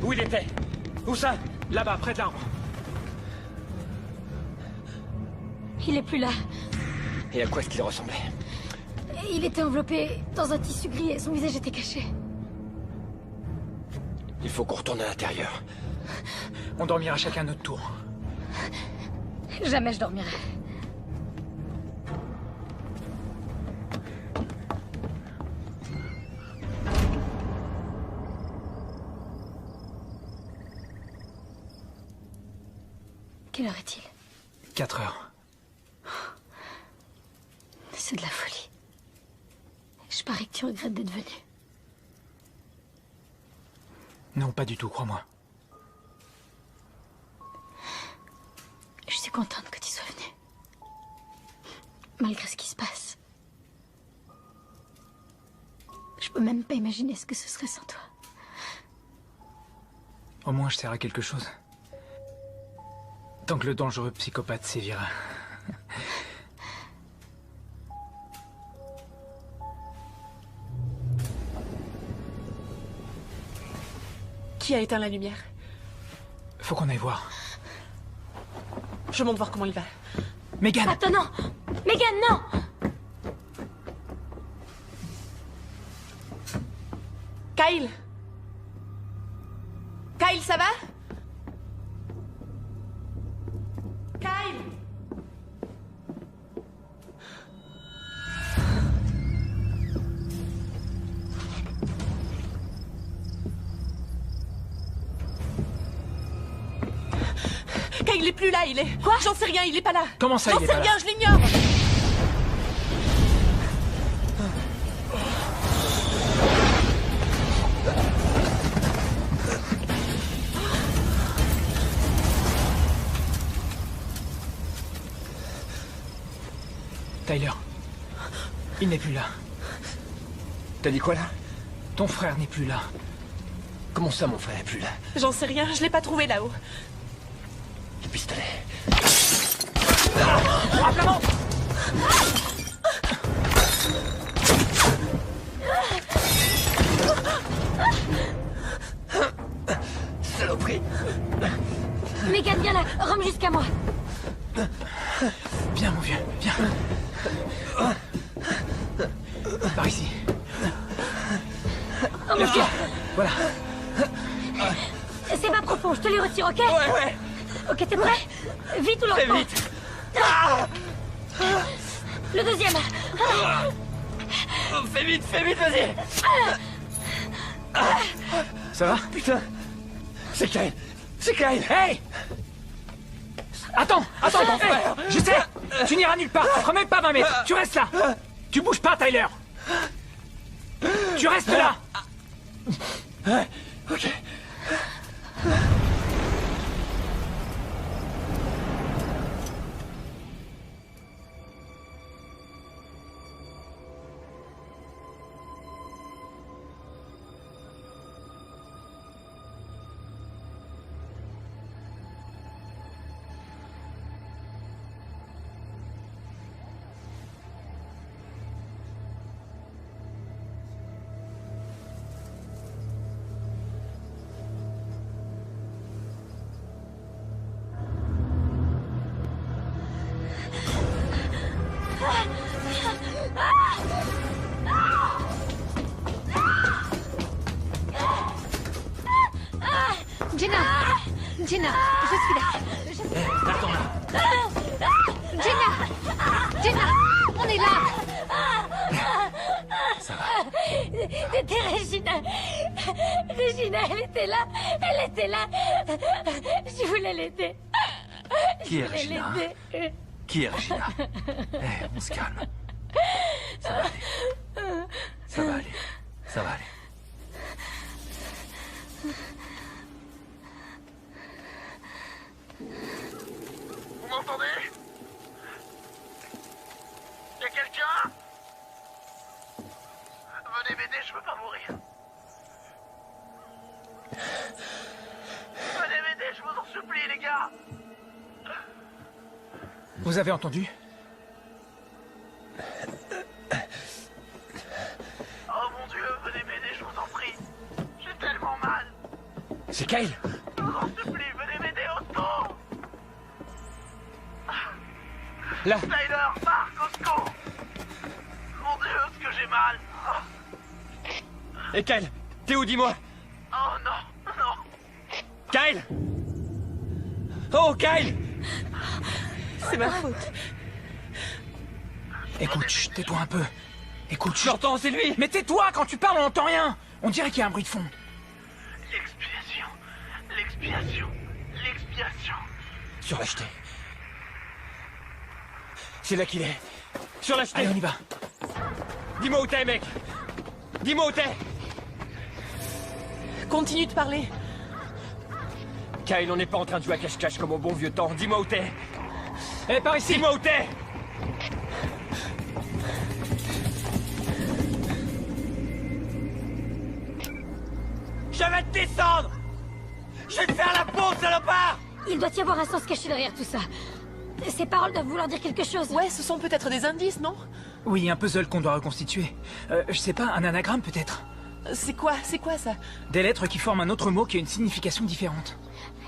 Où il était? Où ça? Là-bas, près de l'arbre. Il est plus là. Et à quoi est-ce qu'il ressemblait? Il était enveloppé dans un tissu gris et son visage était caché. Il faut qu'on retourne à l'intérieur. On dormira chacun notre tour. Jamais je dormirai. Quelle heure est-il? 4 heures. C'est de la folie. Je parie que tu regrettes d'être venu. Non, pas du tout, crois-moi. Je suis contente que tu sois venu. Malgré ce qui se passe. Je peux même pas imaginer ce que ce serait sans toi. Au moins, je sers à quelque chose. Tant que le dangereux psychopathe sévira. Qui a éteint la lumière? Faut qu'on aille voir. Je monte voir comment il va. Megan! Attends, non! Megan, non! Kyle? Kyle, ça va? Kyle? Kyle, il est plus là, il est... Quoi? J'en sais rien, il est pas là. Comment ça, J'en il est sais pas là? rien, je l'ignore. Tyler. Il n'est plus là. T'as dit quoi là? Ton frère n'est plus là. Comment ça, mon frère est plus là? J'en sais rien, je l'ai pas trouvé là-haut. Le pistolet. Rapidement! Saloperie! Megan, viens là! Rome jusqu'à moi! Viens, mon vieux, viens. Par ici. Oh mon Dieu! Lève-toi. Voilà. C'est pas profond, je te les retire, ok? Ouais. Ok, t'es prêt? Vite ou lentement? Très vite. Le deuxième! Fais vite, vas-y. Ça va? Putain. C'est Kyle. Hey! Attends, hey, je sais. Tu n'iras nulle part. Tu feras même pas 20 mètres. Tu restes là. Tu bouges pas, Tyler. Tu restes là. Ok. Jenna, je suis là. Attends là. Jenna, on est là. Ça va. C'était Regina. Regina, elle était là. Elle était là. Je voulais l'aider. Qui est Regina? Qui est Regina? On se calme. Ça va aller. Ça va aller. Ça va aller. Vous m'entendez? Y'a quelqu'un? Venez m'aider, je veux pas mourir. Venez m'aider, je vous en supplie, les gars. Vous avez entendu? Oh mon Dieu, venez m'aider, je vous en prie. J'ai tellement mal. C'est Kyle. Je vous en supplie, venez m'aider au dos. Là. Tyler, Marc, Costco. Mon Dieu, ce que j'ai mal. Et Kyle, t'es où, dis-moi? Oh non, non. Kyle! Oh, Kyle! C'est ma faute. Écoute, chut, tais-toi un peu. Écoute, chut. J'entends, c'est lui! Mais tais-toi, quand tu parles, on n'entend rien. On dirait qu'il y a un bruit de fond. L'expiation. L'expiation. L'expiation. Sur la jetée. C'est là qu'il est. Sur la jetée. Allez, on y va. Dis-moi où t'es, mec. Dis-moi où t'es. Continue de parler. Kyle, on n'est pas en train de jouer à cache-cache comme au bon vieux temps. Dis-moi où t'es. Eh, par ici. Dis-moi où t'es. Je vais te descendre. Je vais te faire la peau, salopard. Il doit y avoir un sens caché derrière tout ça. Ces paroles doivent vouloir dire quelque chose. Ouais, ce sont peut-être des indices, non? Oui, un puzzle qu'on doit reconstituer. Je sais pas, un anagramme peut-être. C'est quoi ça? Des lettres qui forment un autre mot qui a une signification différente.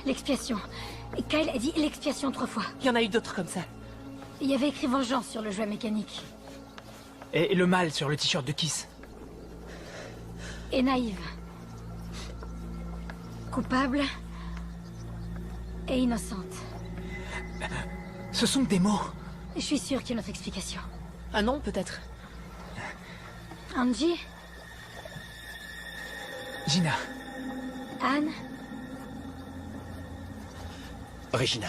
L'expiation. Kyle a dit l'expiation 3 fois. Il y en a eu d'autres comme ça. Il y avait écrit vengeance sur le jouet mécanique. Et le mal sur le t-shirt de Kiss. Et naïve. Coupable. Et innocente. Ce sont des mots. Je suis sûre qu'il y a une autre explication. Un nom, peut-être. Angie? Gina. Anne? Regina.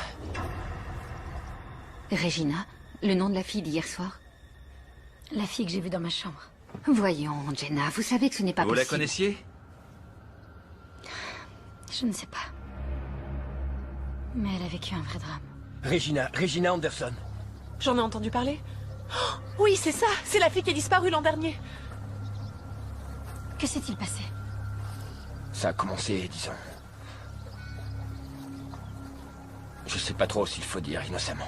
Regina, le nom de la fille d'hier soir? La fille que j'ai vue dans ma chambre. Voyons, Jenna, vous savez que ce n'est pas Vous possible. la connaissiez? Je ne sais pas. Mais elle a vécu un vrai drame. Regina Anderson. J'en ai entendu parler. Oh, oui, c'est ça. C'est la fille qui a disparu l'an dernier. Que s'est-il passé? Ça a commencé, disons... Je sais pas trop s'il faut dire innocemment.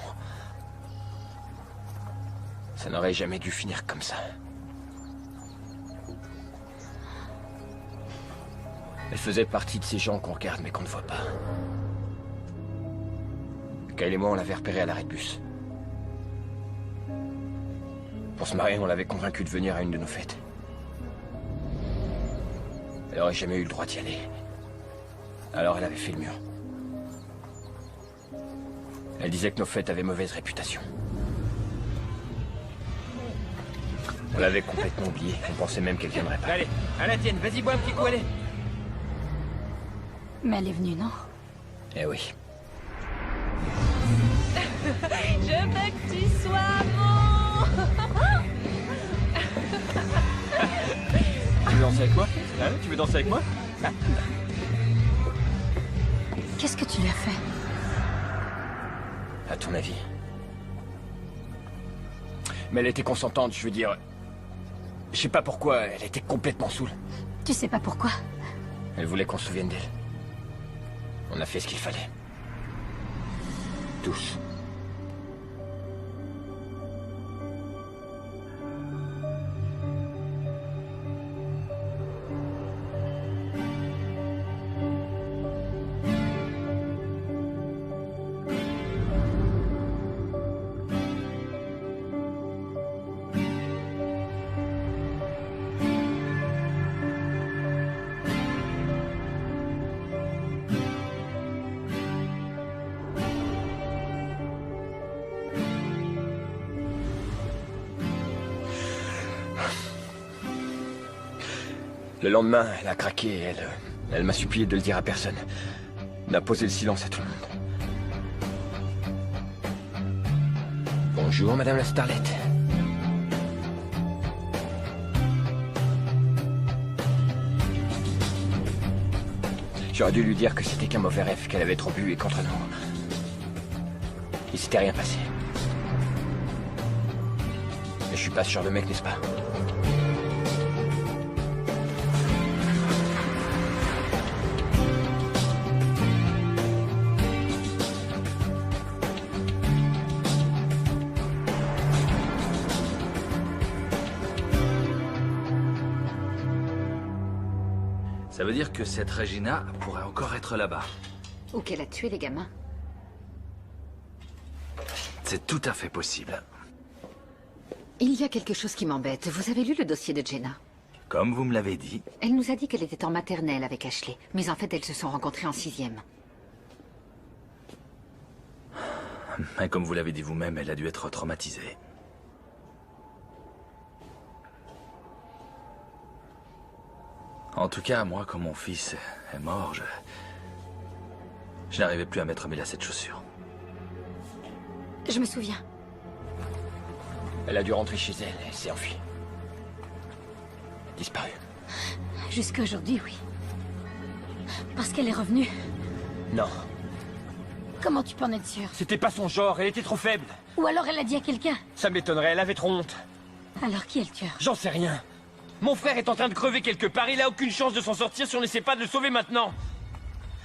Ça n'aurait jamais dû finir comme ça. Elle faisait partie de ces gens qu'on regarde mais qu'on ne voit pas. Kyle et moi, on l'avait repérée à l'arrêt de bus. Pour se marier, on l'avait convaincue de venir à une de nos fêtes. Elle aurait jamais eu le droit d'y aller. Alors elle avait fait le mur. Elle disait que nos fêtes avaient mauvaise réputation. On l'avait complètement oubliée. On pensait même qu'elle viendrait pas. Allez, à la tienne, vas-y, bois un petit coup, allez. Mais elle est venue, non? Eh oui. Je veux que tu sois mon... Tu veux danser avec moi? Hein? Tu veux danser avec moi? Qu'est-ce que tu lui as fait? À ton avis? Mais elle était consentante, je veux dire... Je sais pas pourquoi, elle était complètement saoule. Tu sais pas pourquoi? Elle voulait qu'on se souvienne d'elle. On a fait ce qu'il fallait. Tous. Le lendemain, elle a craqué et elle m'a supplié de le dire à personne. Elle a posé le silence à tout le monde. Bonjour, Madame la Starlette. J'aurais dû lui dire que c'était qu'un mauvais rêve, qu'elle avait trop bu et qu'entre nous... il s'était rien passé. Mais je suis pas ce genre de mec, n'est-ce pas? Ça veut dire que cette Regina pourrait encore être là-bas. Ou qu'elle a tué les gamins. C'est tout à fait possible. Il y a quelque chose qui m'embête. Vous avez lu le dossier de Jenna? Comme vous me l'avez dit. Elle nous a dit qu'elle était en maternelle avec Ashley. Mais en fait, elles se sont rencontrées en 6e. Et comme vous l'avez dit vous-même, elle a dû être traumatisée. En tout cas, moi, quand mon fils est mort, je n'arrivais plus à mettre mes lacets de chaussures. Je me souviens. Elle a dû rentrer chez elle, elle s'est enfuie. Disparue. Jusqu'à aujourd'hui, oui. Parce qu'elle est revenue. Non. Comment tu peux en être sûr? C'était pas son genre, elle était trop faible. Ou alors elle a dit à quelqu'un. Ça m'étonnerait, elle avait trop honte. Alors qui est le tueur? J'en sais rien. Mon frère est en train de crever quelque part, il a aucune chance de s'en sortir si on n'essaie pas de le sauver maintenant.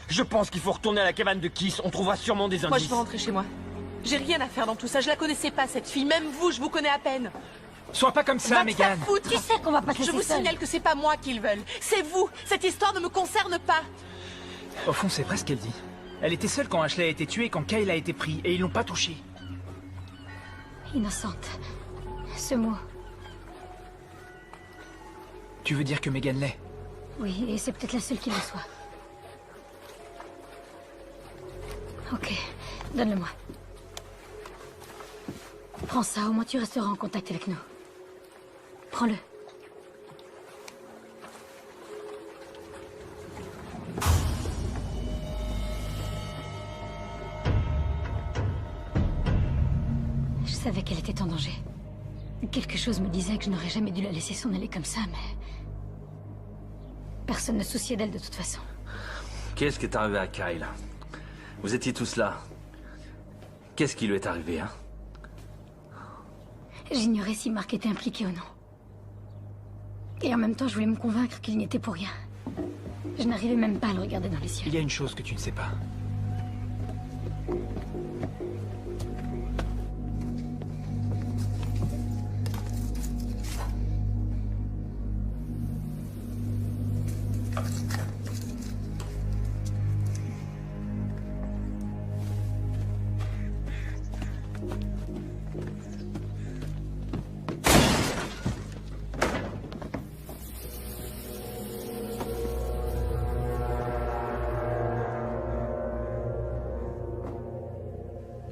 Je pense qu'il faut retourner à la cabane de Kiss, on trouvera sûrement des indices. Moi, je veux rentrer chez moi. J'ai rien à faire dans tout ça, je la connaissais pas, cette fille. Même vous, je vous connais à peine. Sois pas comme ça, Megan. Tu sais qu'on va pas te laisser Je vous seule. signale que c'est pas moi qu'ils veulent. C'est vous. Cette histoire ne me concerne pas. Au fond, c'est vrai ce qu'elle dit. Elle était seule quand Ashley a été tuée et quand Kyle a été pris, et ils l'ont pas touchée. Innocente. Ce mot. Tu veux dire que Megan l'est? Oui, et c'est peut-être la seule qui le soit. Ok, donne-le-moi. Prends ça, au moins tu resteras en contact avec nous. Prends-le. Je savais qu'elle était en danger. Quelque chose me disait que je n'aurais jamais dû la laisser s'en aller comme ça, mais... Personne ne se souciait d'elle de toute façon. Qu'est-ce qui est arrivé à Kyle? Vous étiez tous là. Qu'est-ce qui lui est arrivé, hein? J'ignorais si Mark était impliqué ou non. Et en même temps, je voulais me convaincre qu'il n'y était pour rien. Je n'arrivais même pas à le regarder dans les yeux. Il y a une chose que tu ne sais pas.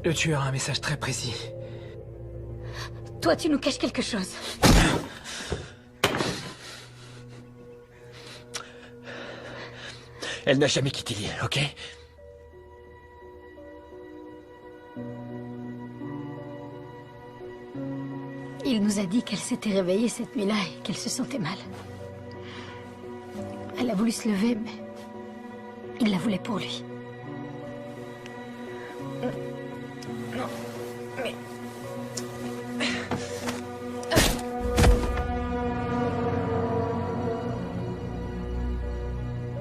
Le tueur a un message très précis. Toi, tu nous caches quelque chose. Elle n'a jamais quitté l'île, ok? Il nous a dit qu'elle s'était réveillée cette nuit-là et qu'elle se sentait mal. Elle a voulu se lever, mais il la voulait pour lui. Non, mais...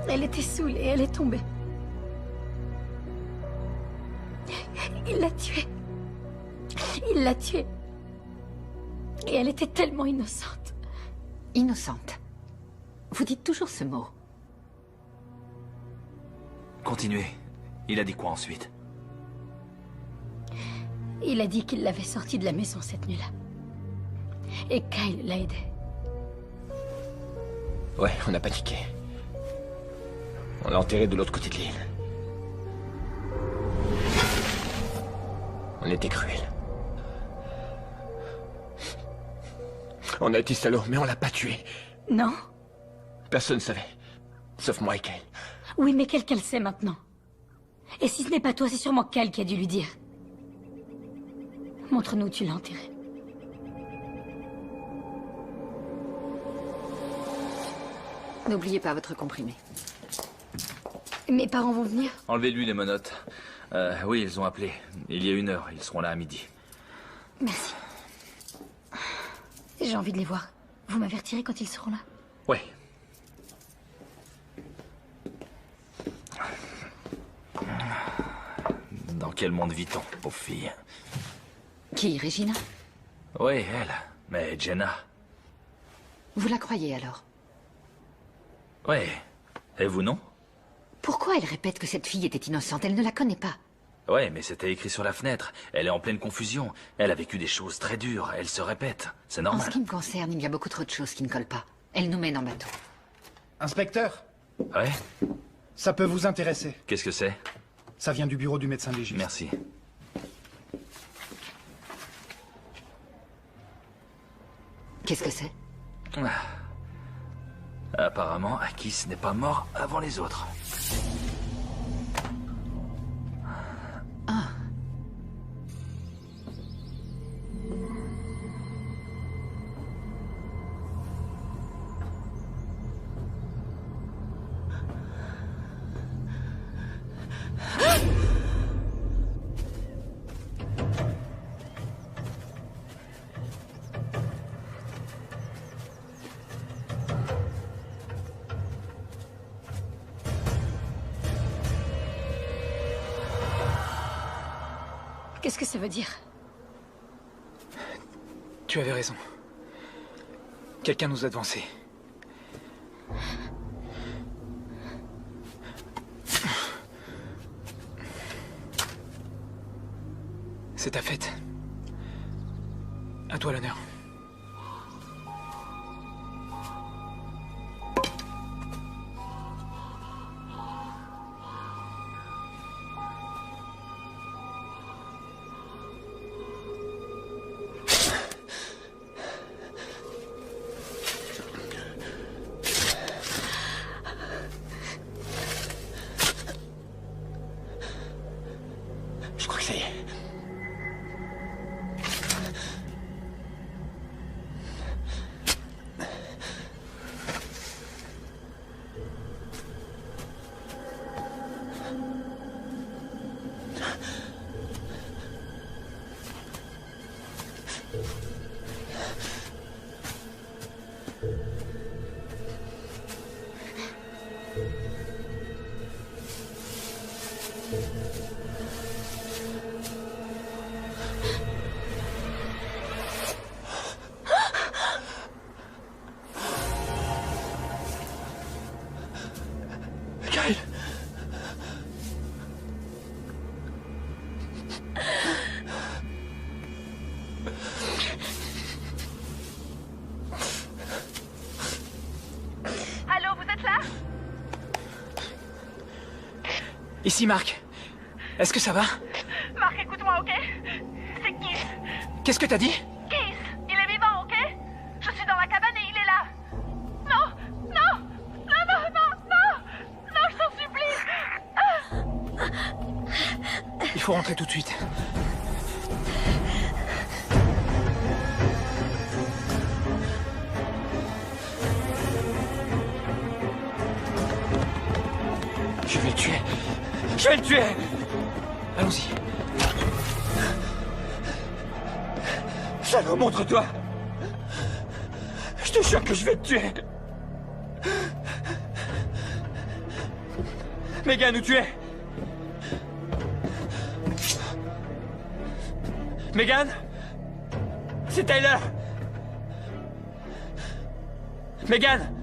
Elle était saoulée, elle est tombée. Il l'a tuée. Il l'a tuée. Et elle était tellement innocente. Innocente. Vous dites toujours ce mot. Continuez. Il a dit quoi ensuite? Il a dit qu'il l'avait sortie de la maison cette nuit-là. Et Kyle l'a aidé. Ouais, on a paniqué. On l'a enterré de l'autre côté de l'île. On était cruels. On a été salauds, mais on l'a pas tué. Non? Personne ne savait. Sauf moi et Kyle. Oui, mais quelqu'un le sait maintenant. Et si ce n'est pas toi, c'est sûrement Kyle qui a dû lui dire. Montre-nous où tu l'as enterré. N'oubliez pas votre comprimé. Mes parents vont venir? Enlevez-lui les menottes. Oui, ils ont appelé. Il y a 1 heure. Ils seront là à midi. Merci. J'ai envie de les voir. Vous m'avertirez quand ils seront là? Ouais. Dans quel monde vit-on, pauvre fille? Qui, Regina? Oui, elle. Mais Jenna. Vous la croyez alors? Ouais. Et vous, non? Pourquoi elle répète que cette fille était innocente? Elle ne la connaît pas. Ouais, mais c'était écrit sur la fenêtre. Elle est en pleine confusion. Elle a vécu des choses très dures. Elle se répète. C'est En normal. ce qui me concerne, il y a beaucoup trop de choses qui ne collent pas. Elle nous mène en bateau. Inspecteur, Ouais? ça peut vous intéresser. Qu'est-ce que c'est? Ça vient du bureau du médecin légiste. Merci. Qu'est-ce que c'est? Apparemment, Akis n'est pas mort avant les autres. Ah. Qu'est-ce que ça veut dire? Tu avais raison. Quelqu'un nous a devancés. C'est ta fête. À toi l'honneur. Je crois que ça y est. Kyle. Allô, vous êtes là? Ici, Marc. Est-ce que ça va? Marc, écoute-moi, ok? C'est Keith. Qu'est-ce que t'as dit? Keith, il est vivant, ok? Je suis dans la cabane et il est là. Non, non, non, non, non, non, non, je t'en supplie. Il faut rentrer tout de suite. Je vais le tuer. Allons-y. Salaud, montre-toi. Je te jure que je vais te tuer. Megan, où tu es? Megan? C'est Tyler. Megan?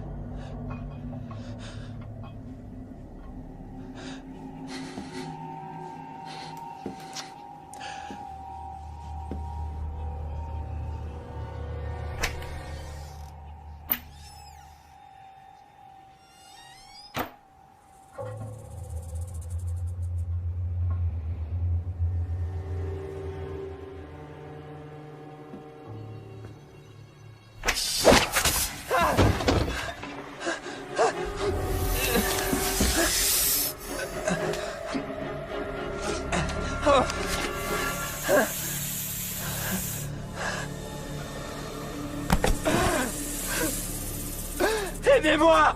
Aidez-moi!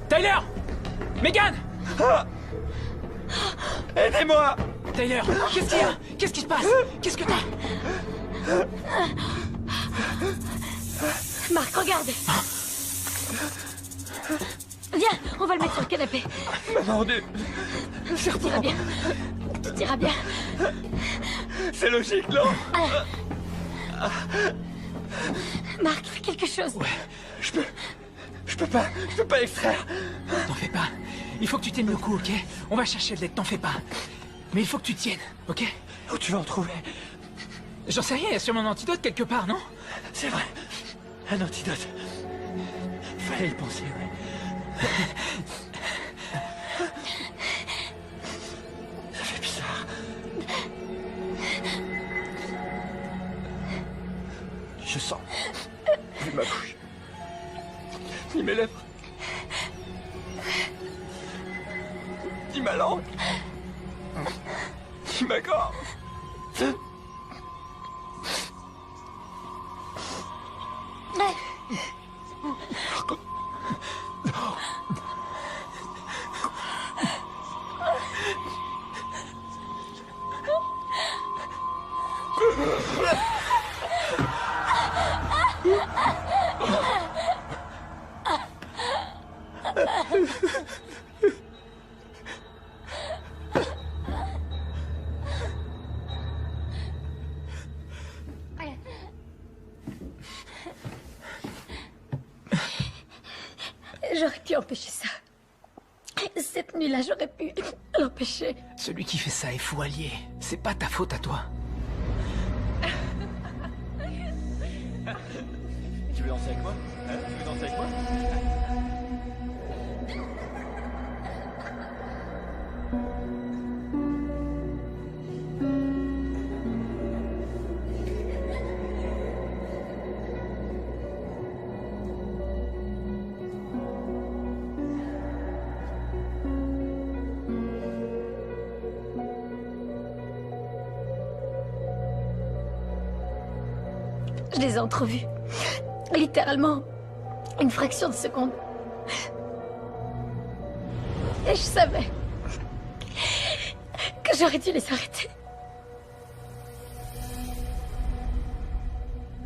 Tyler! Megan! Aidez-moi! Tyler, qu'est-ce qu'il y a? Qu'est-ce qui se passe? Qu'est-ce que t'as? Marc, regarde. Viens, on va le mettre sur le canapé. Il m'a mordu. Tout ira bien. Tout ira bien. C'est logique, non? Marc, fais quelque chose. Ouais, je peux pas l'extraire. T'en fais pas. Il faut que tu tiennes le coup, ok? On va chercher de l'aide, t'en fais pas. Mais il faut que tu tiennes, ok? Où tu vas en trouver? J'en sais rien, il y a sûrement un antidote quelque part, non? C'est vrai. Un antidote. Fallait y penser, ouais. Ça fait bizarre. Je sens. Ni ma bouche. Ni mes lèvres. Ni ma langue. Ni ma gorge. J'aurais pu empêcher ça. Cette nuit-là, j'aurais pu l'empêcher. Celui qui fait ça est fou allié. C'est pas ta faute à toi. Tu veux danser avec moi? Tu veux danser avec moi? Je les ai entrevus. Littéralement, une fraction de seconde. Et je savais que j'aurais dû les arrêter.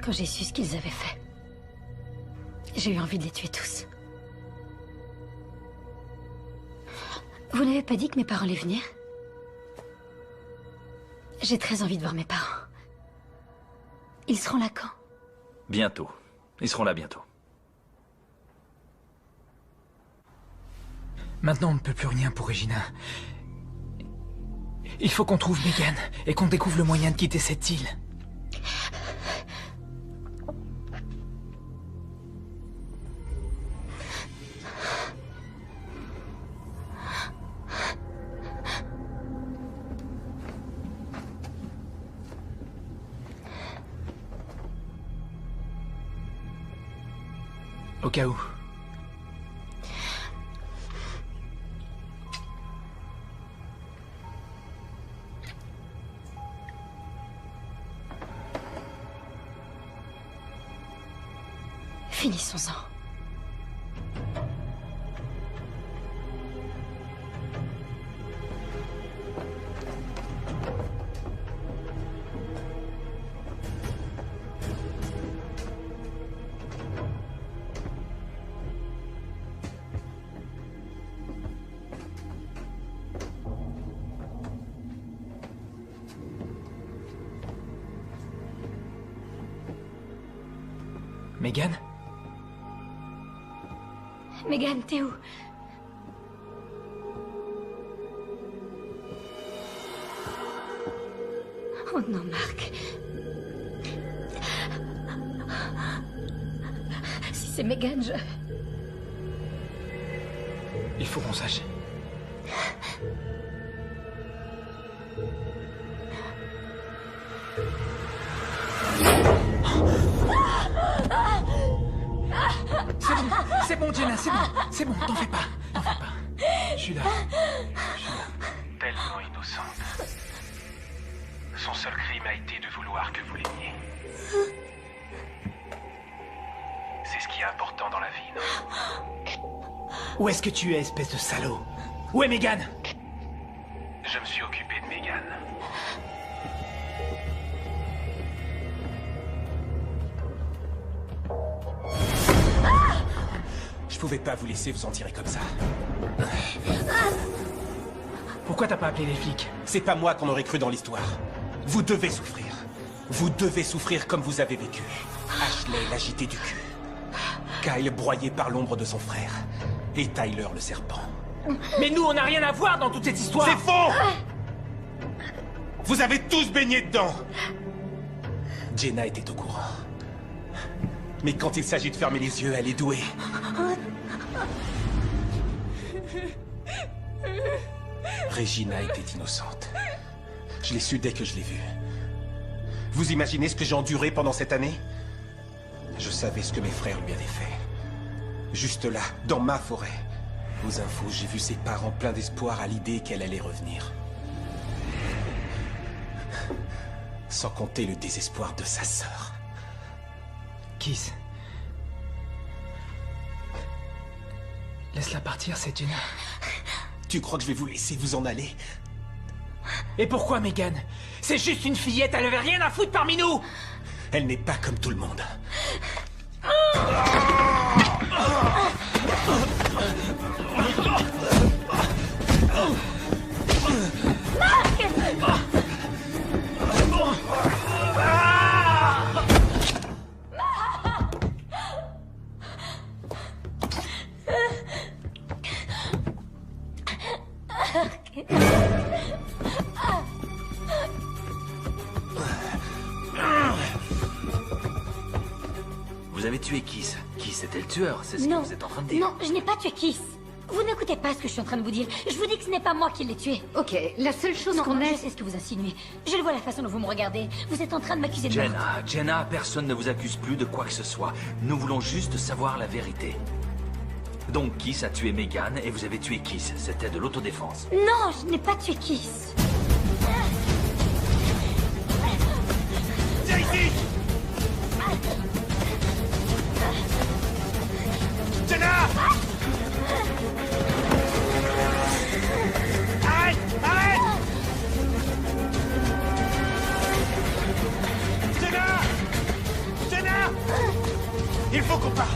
Quand j'ai su ce qu'ils avaient fait, j'ai eu envie de les tuer tous. Vous n'avez pas dit que mes parents allaient venir? J'ai très envie de voir mes parents. Ils seront là quand? Bientôt. Ils seront là bientôt. Maintenant, on ne peut plus rien pour Regina. Il faut qu'on trouve Megan et qu'on découvre le moyen de quitter cette île. Au cas où. Finissons-en. Megan? Megan, t'es où? Oh non, Marc. Si c'est Megan, je... Il faut qu'on sache. C'est bon, Jenna, c'est bon, t'en fais pas. Je suis là. Tellement innocente. Son seul crime a été de vouloir que vous l'aimiez. C'est ce qui est important dans la vie, non? Où est-ce que tu es, espèce de salaud? Où est Megan? Je me suis occupé de Megan. Je pouvais pas vous laisser vous en tirer comme ça. Pourquoi t'as pas appelé les flics? C'est pas moi qu'on aurait cru dans l'histoire. Vous devez souffrir. Vous devez souffrir comme vous avez vécu. Ashley l'agité du cul. Kyle broyé par l'ombre de son frère. Et Tyler le serpent. Mais nous, on n'a rien à voir dans toute cette histoire. C'est faux! Vous avez tous baigné dedans. Jenna était au courant. Mais quand il s'agit de fermer les yeux, elle est douée. Regina était innocente. Je l'ai su dès que je l'ai vue. Vous imaginez ce que j'ai enduré pendant cette année? Je savais ce que mes frères lui avaient fait. Juste là, dans ma forêt. Aux infos, j'ai vu ses parents pleins d'espoir à l'idée qu'elle allait revenir. Sans compter le désespoir de sa sœur. Kiss. Laisse-la partir, c'est Jenna. Tu crois que je vais vous laisser vous en aller? Et pourquoi, Megan? C'est juste une fillette, elle avait rien à foutre parmi nous! Elle n'est pas comme tout le monde. Vous avez tué Kiss. Kiss était le tueur, c'est ce que vous êtes en train de dire. Non, je n'ai pas tué Kiss. Vous n'écoutez pas ce que je suis en train de vous dire. Je vous dis que ce n'est pas moi qui l'ai tué. Ok, la seule chose qu'on je ait... sais ce que vous insinuez. Je le vois la façon dont vous me regardez. Vous êtes en train de m'accuser de meurtre. Jenna, personne ne vous accuse plus de quoi que ce soit. Nous voulons juste savoir la vérité. Donc Kiss a tué Megan et vous avez tué Kiss. C'était de l'autodéfense. Non, je n'ai pas tué Kiss. Viens ici! Jenna! Arrête! Arrête! Jenna! Jenna! Il faut qu'on parle!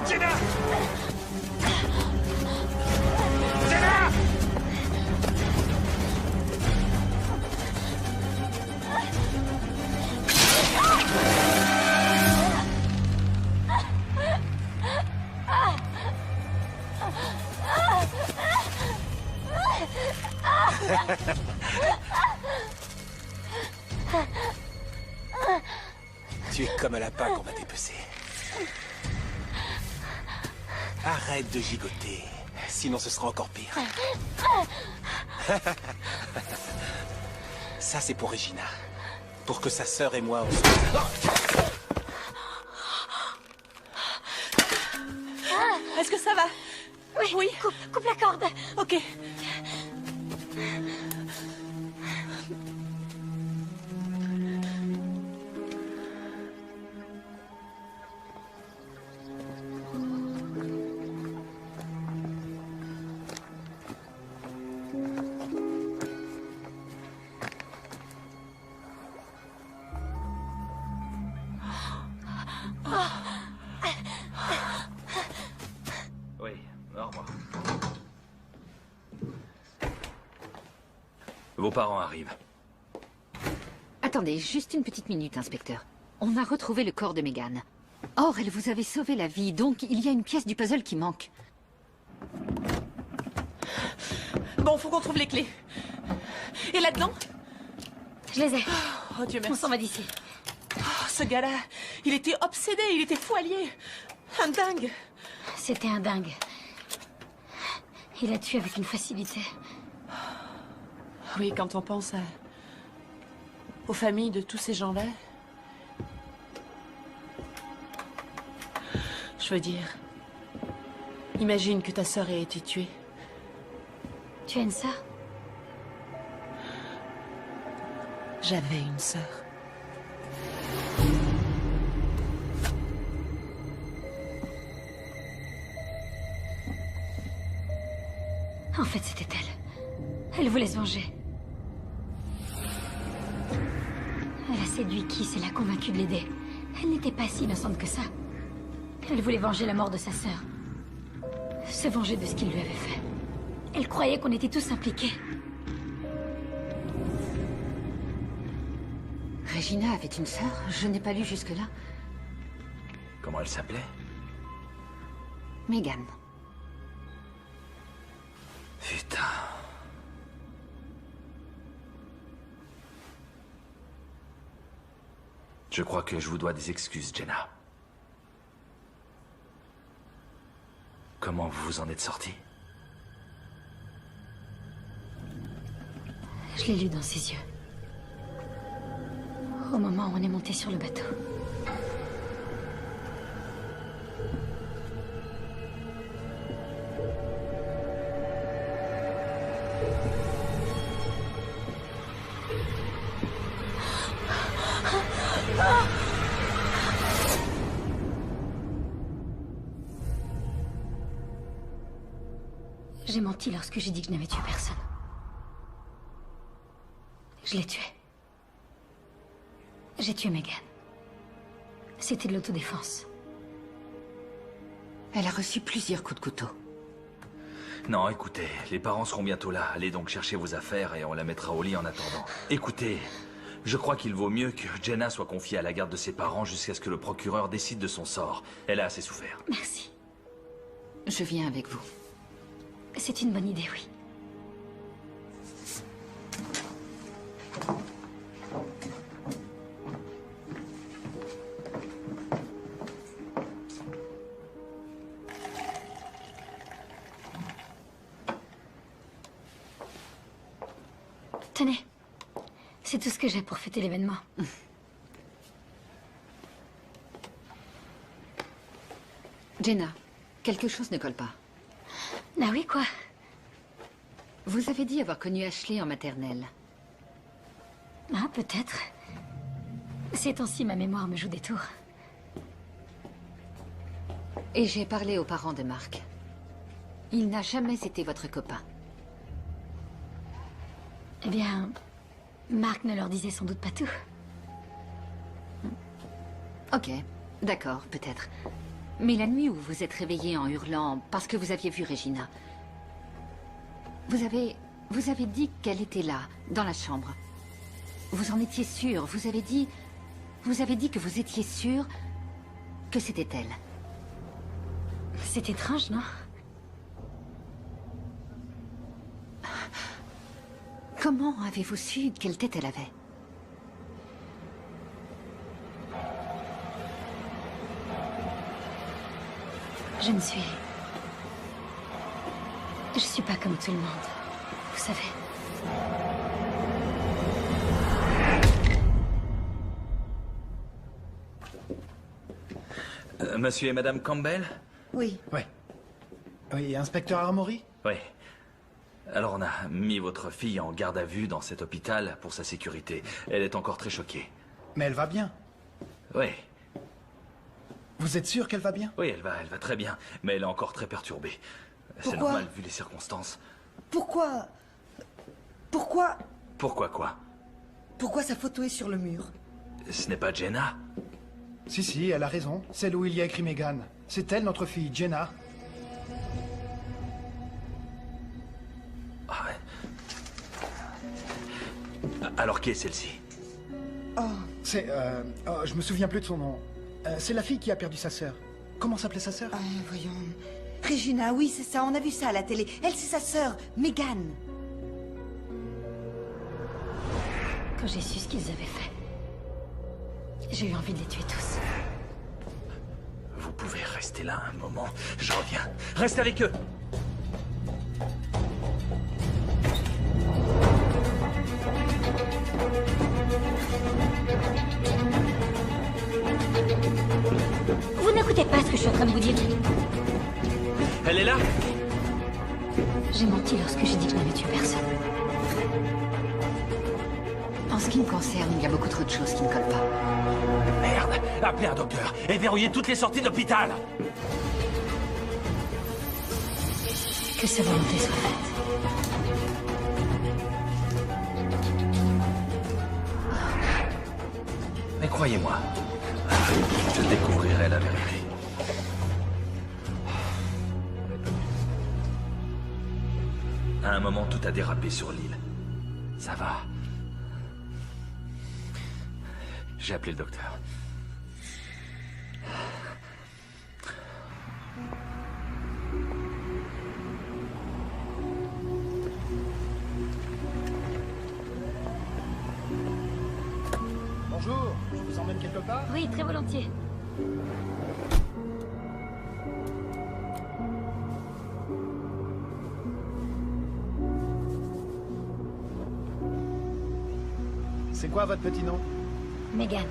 Jenna! Jenna! Tu es comme un lapin qu'on va dépecer. Arrête de gigoter, sinon ce sera encore pire. Ça, c'est pour Regina. Pour que sa sœur et moi, on se... Est-ce que ça va? Oui. Coupe la corde. Ok. Oui, au revoir. Vos parents arrivent. Attendez, juste une petite minute, inspecteur. On a retrouvé le corps de Megan. Or, elle vous avait sauvé la vie, donc il y a une pièce du puzzle qui manque. Bon, faut qu'on trouve les clés. Et là-dedans? Je les ai. Oh Dieu merci. On s'en va d'ici. Oh, ce gars-là, il était obsédé, il était fou allié. Un dingue. C'était un dingue. Il a tué avec une facilité. Oui, quand on pense aux familles de tous ces gens-là. Je veux dire, imagine que ta sœur ait été tuée. Tu as une sœur? J'avais une sœur. En fait, c'était elle. Elle voulait se venger. Elle a séduit Kiss et l'a convaincu de l'aider. Elle n'était pas si innocente que ça. Elle voulait venger la mort de sa sœur. Se venger de ce qu'il lui avait fait. Elle croyait qu'on était tous impliqués. Regina avait une sœur? Je n'ai pas lu jusque-là. Comment elle s'appelait? Megan. Putain. Je crois que je vous dois des excuses, Jenna. Comment vous vous en êtes sortie? Je l'ai lu dans ses yeux. Au moment où on est monté sur le bateau. J'ai menti lorsque j'ai dit que je n'avais tué personne. Je l'ai tué. J'ai tué Megan. C'était de l'autodéfense. Elle a reçu plusieurs coups de couteau. Non, écoutez, les parents seront bientôt là. Allez donc chercher vos affaires et on la mettra au lit en attendant. Écoutez, je crois qu'il vaut mieux que Jenna soit confiée à la garde de ses parents jusqu'à ce que le procureur décide de son sort. Elle a assez souffert. Merci. Je viens avec vous. C'est une bonne idée, oui. Tenez, c'est tout ce que j'ai pour fêter l'événement. Jenna, quelque chose ne colle pas. Ah oui, quoi? Vous avez dit avoir connu Ashley en maternelle. Ah, peut-être. Ces temps-ci, ma mémoire me joue des tours. Et j'ai parlé aux parents de Mark. Il n'a jamais été votre copain. Eh bien, Mark ne leur disait sans doute pas tout. Ok, d'accord, peut-être. Mais la nuit où vous vous êtes réveillé en hurlant parce que vous aviez vu Regina, vous avez dit qu'elle était là, dans la chambre. Vous en étiez sûr, vous avez dit que vous étiez sûr que c'était elle. C'est étrange, non? Comment avez-vous su quelle tête elle avait? Je suis pas comme tout le monde, vous savez. Monsieur et Madame Campbell? Oui. Oui, inspecteur Armory? Oui. Alors on a mis votre fille en garde à vue dans cet hôpital pour sa sécurité. Elle est encore très choquée. Mais elle va bien. Oui. Vous êtes sûr qu'elle va bien? Oui, elle va très bien, mais elle est encore très perturbée. C'est Pourquoi? normal vu les circonstances. Pourquoi Pourquoi quoi? Pourquoi sa photo est sur le mur? Ce n'est pas Jenna? Si, elle a raison. Celle où il y a écrit Megan. C'est elle, notre fille, Jenna. Ah ouais. Alors qui est celle-ci? Oh, c'est... oh, je me souviens plus de son nom. C'est la fille qui a perdu sa sœur. Comment s'appelait sa sœur? Voyons... Regina, oui, c'est ça, on a vu ça à la télé. Elle, c'est sa sœur, Megan. Quand j'ai su ce qu'ils avaient fait, j'ai eu envie de les tuer tous. Vous pouvez rester là un moment. Je reviens. Reste avec eux. Vous n'écoutez pas ce que je suis en train de vous dire. Elle est là? J'ai menti lorsque j'ai dit que je n'avais tué personne. En ce qui me concerne, il y a beaucoup trop de choses qui ne collent pas. Merde! Appelez un docteur et verrouillez toutes les sorties d'hôpital! Que sa volonté soit faite. Mais croyez-moi, je découvrirai la vérité. À un moment, tout a dérapé sur l'île. Ça va. J'ai appelé le docteur. Bonjour, je vous emmène quelque part? Oui, très volontiers. C'est quoi votre petit nom? Megan.